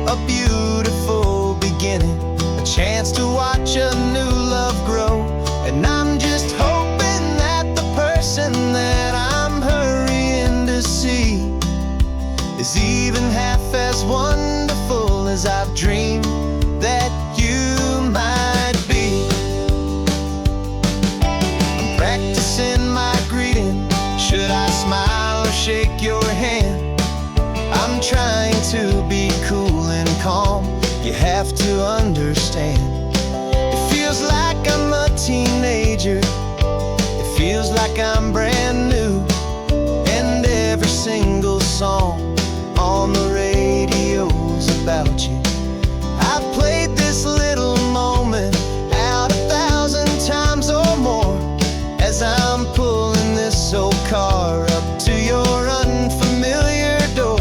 A beautiful beginning, a chance to watch a new love grow. And I'm just hoping that the person that I'm hurrying to see is even half as wonderful as I've dreamed that you might be. I'm practicing my greeting. Should I smile or shake your hand? I'm trying to be cool and calm. You have to understand. It feels like I'm a teenager. It feels like I'm brand new. And every single song on the radio's about you. I've played this little moment out 1,000 times or more, as I'm pulling this old car up to your unfamiliar door.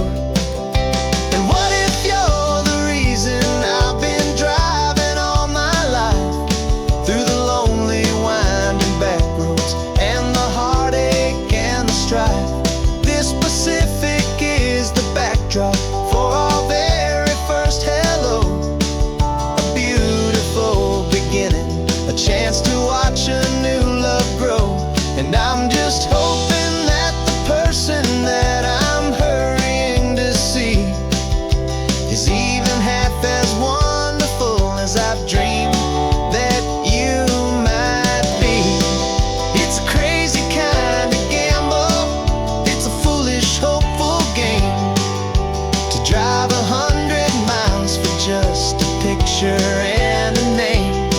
And what if you're the reason I've been driving all my life, through the lonely winding back roads and the heartache and the strife? This Pacific is the backdrop for our very first hello. A beautiful beginning, a chance to watch a new love grow. And I'm just hoping that the person that I'm hurrying to see is even half as wonderful as I've dreamed that you might be. It's a crazy kind of gamble. It's a foolish, hopeful game to drive 100 miles for just a picture and a name.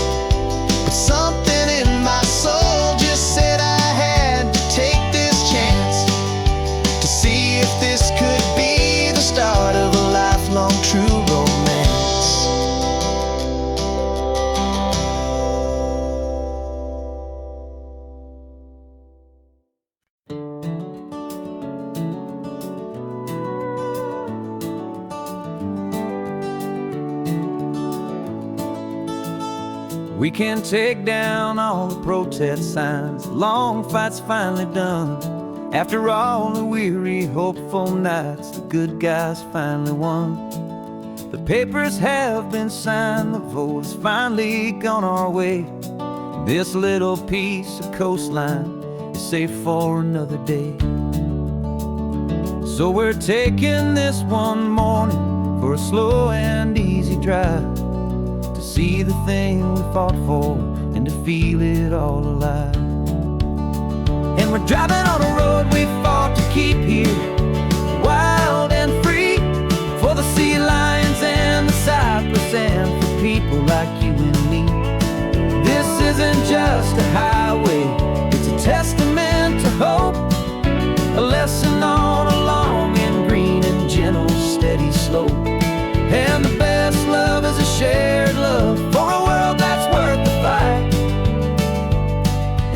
But something in my soul just said I had to take this chance to see if this could be the start of a lifelong true romance. We can take down all the protest signs. The long fight's finally done. After all the weary, hopeful nights, the good guys finally won. The papers have been signed, the vote has finally gone our way. This little piece of coastline is safe for another day. So we're taking this one morning for a slow and easy drive, to see the thing we fought for and to feel it all alive. And we're driving on a road we fought to keep here, wild and free, for the sea lions and the cypress and for people like you and me. This isn't just a highway, it's a testament to hope, a lesson on a long and green and gentle steady slope. And the best love is a shared love for a world that's worth the fight,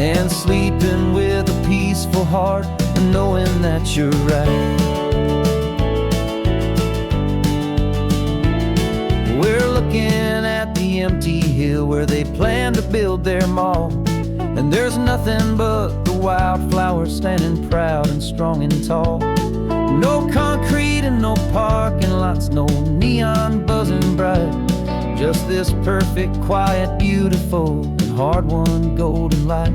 and sleeping with a peaceful heart and knowing that you're right. We're looking at the empty hill where they plan to build their mall, and there's nothing but the wildflowers standing proud and strong and tall. No concrete and no parking lots, no neon buzzing bright, just this perfect, quiet, beautiful, and hard-won golden light.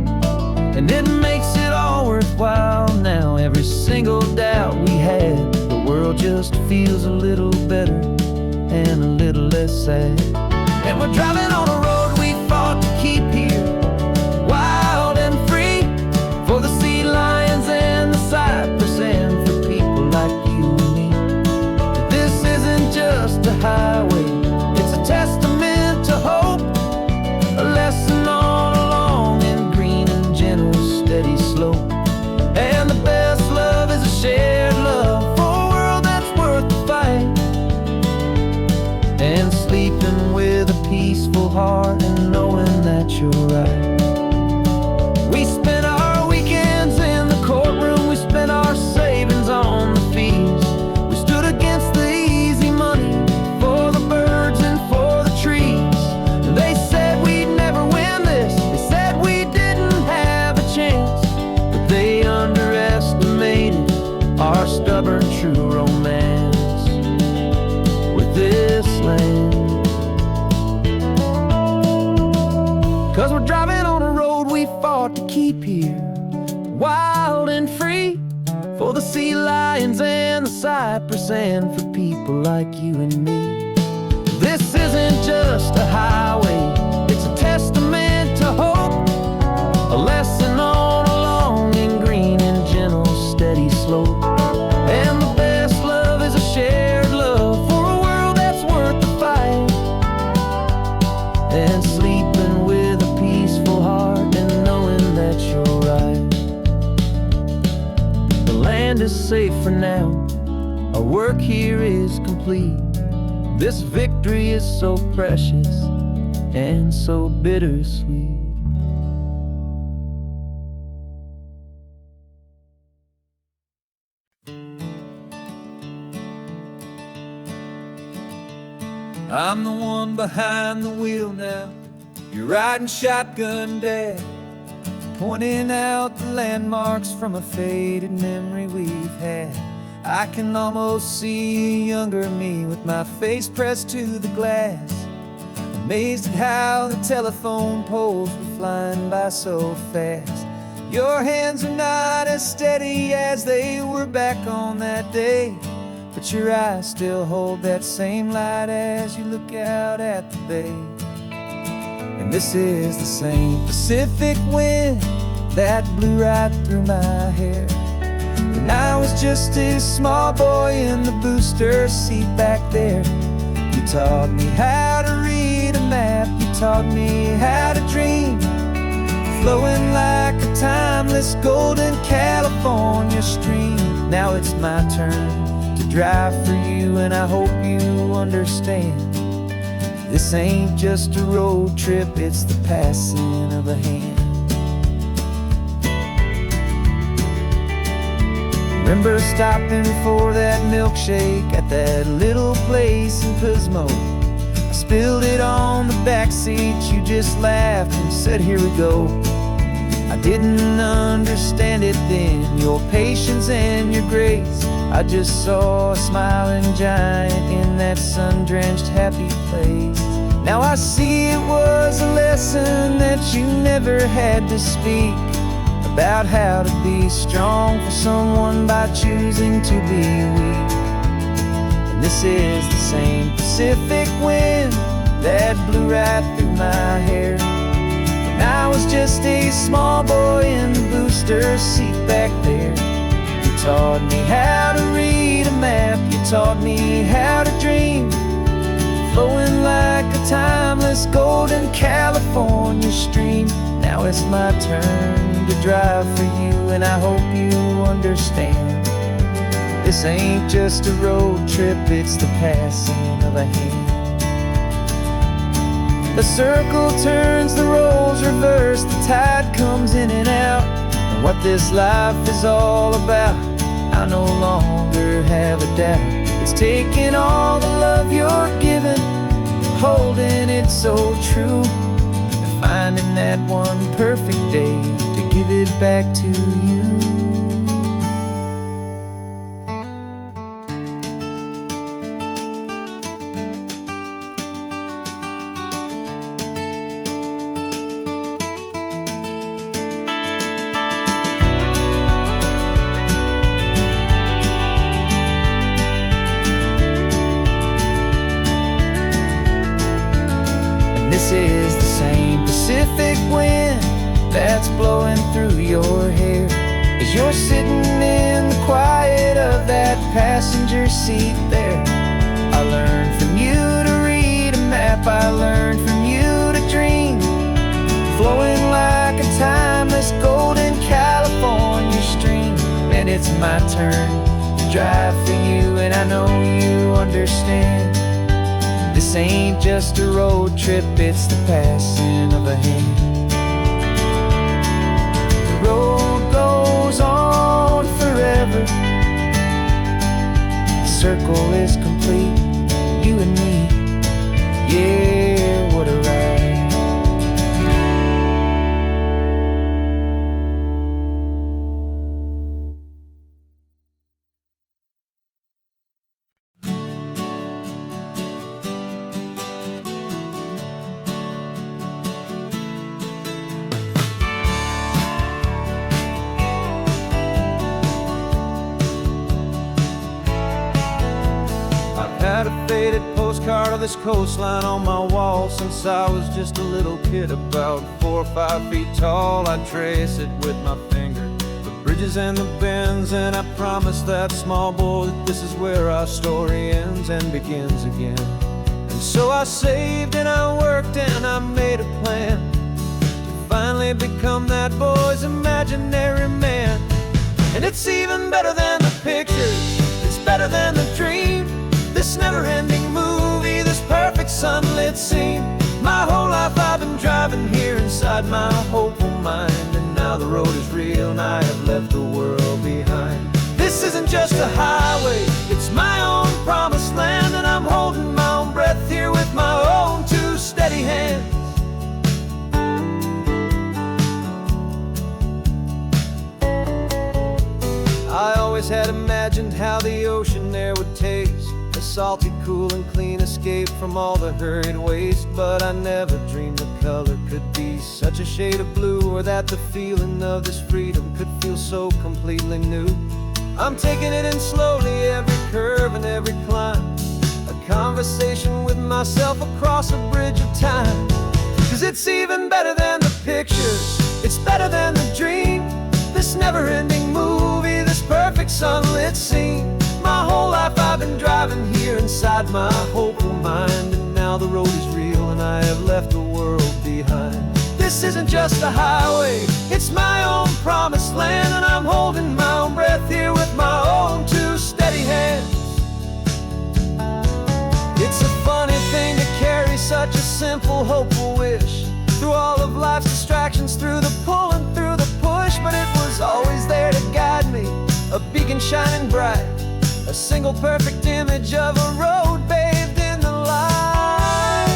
And it makes it all worthwhile now. Every single doubt we had, the world just feels a little better and a little less sad. And we're driving on a road we fought peaceful heart and knowing that you're right. We spent our weekends in the courtroom, we spent our savings on the fees. We stood against the easy money for the birds and for the trees. And they said we'd never win this, they said we didn't have a chance, but they underestimated our stubborn true romance with this land. 'Cause we're driving on a road we fought to keep here, wild and free, for the sea lions and the cypress and for people like you and me. This isn't just a highway, it's a testament to hope, a lesson on a long and green and gentle steady slope. And the best love is a shared love for a world that's worth the fight, and sleeping with a peaceful heart and knowing that you're right. The land is safe for now, our work here is complete. This victory is so precious and so bittersweet. I'm the one behind the wheel now, you're riding shotgun, Dad, pointing out the landmarks from a faded memory we've had. I can almost see a younger me with my face pressed to the glass, amazed at how the telephone poles were flying by so fast. Your hands are not as steady as they were back on that day, but your eyes still hold that same light as you look out at the bay. And this is the same Pacific wind that blew right through my hair when I was just a small boy in the booster seat back there. You taught me how to read a map, you taught me how to dream, flowing like a timeless golden California stream. Now it's my turn to drive for you, and I hope you understand. This ain't just a road trip, it's the passing of a hand. Remember stopping for that milkshake at that little place in Pismo? I spilled it on the back seat, you just laughed and said, here we go. I didn't understand it then, your patience and your grace. I just saw a smiling giant in that sun-drenched happy place. Now I see it was a lesson that you never had to speak, about how to be strong for someone by choosing to be weak. And this is the same Pacific wind that blew right through my hair when I was just a small boy in the booster seat back there. You taught me how to read a map, you taught me how to dream, flowing like a timeless golden California stream. Now it's my turn to drive for you, and I hope you understand. This ain't just a road trip, it's the passing of a hand. The circle turns, the roles reverse, the tide comes in and out. And what this life is all about, I no longer have a doubt. It's taking all the love you're giving, holding it so true, and finding that one perfect day to give it back to you. This is the same Pacific wind that's blowing through your hair as you're sitting in the quiet of that passenger seat there. I learned from you to read a map, I learned from you to dream, flowing like a timeless golden California stream. And it's my turn to drive for you, and I know you understand. This This ain't just a road trip, it's the passing of a hand. The road goes on forever. The circle is complete, you and me. Yeah, what a ride. Had a faded postcard of this coastline on my wall since I was just a little kid, about 4 or 5 feet tall. I trace it with my finger, the bridges and the bends, and I promise that small boy that this is where our story ends and begins again. And so I saved and I worked and I made a plan to finally become that boy's imaginary man. And it's even better than the pictures, it's better than the dream. This never-ending movie, this perfect sunlit scene. My whole life I've been driving here inside my hopeful mind, and now the road is real and I have left the world behind. This isn't just a highway, it's my own promised land, and I'm holding my own breath here with my own 2 steady hands. I always had imagined how the ocean there would taste, a salty, cool and clean escape from all the hurried waste. But I never dreamed the color could be such a shade of blue, or that the feeling of this freedom could feel so completely new. I'm taking it in slowly, every curve and every climb, a conversation with myself across a bridge of time. 'Cause it's even better than the pictures, it's better than the dream. This never-ending movie, this perfect sunlit scene. My whole life I've been driving here inside my hopeful mind, and now the road is real and I have left the world behind. This isn't just a highway, it's my own promised land, and I'm holding my own breath here with my own 2 steady hands. It's a funny thing to carry such a simple, hopeful wish through all of life's distractions, through the pull and through the push. But it was always there to guide me, a beacon shining bright, a single perfect image of a road bathed in the light.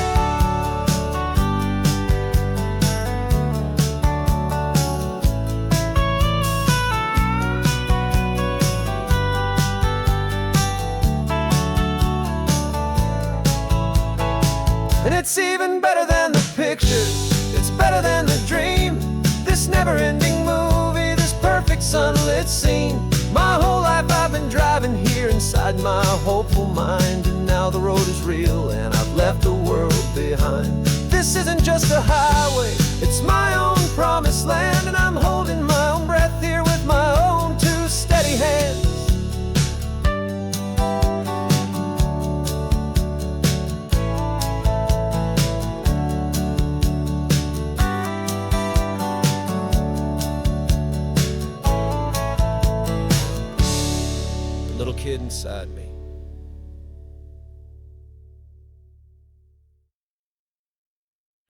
And it's even better than the pictures, it's better than the dream. This never-ending movie, this perfect sunlit scene. My whole life I've been driving here inside my hopeful mind, and now the road is real and I've left the world behind. This isn't just a highway, it's my own promised land, and I'm holding my own breath here with my own 2 steady hands. Little kid inside me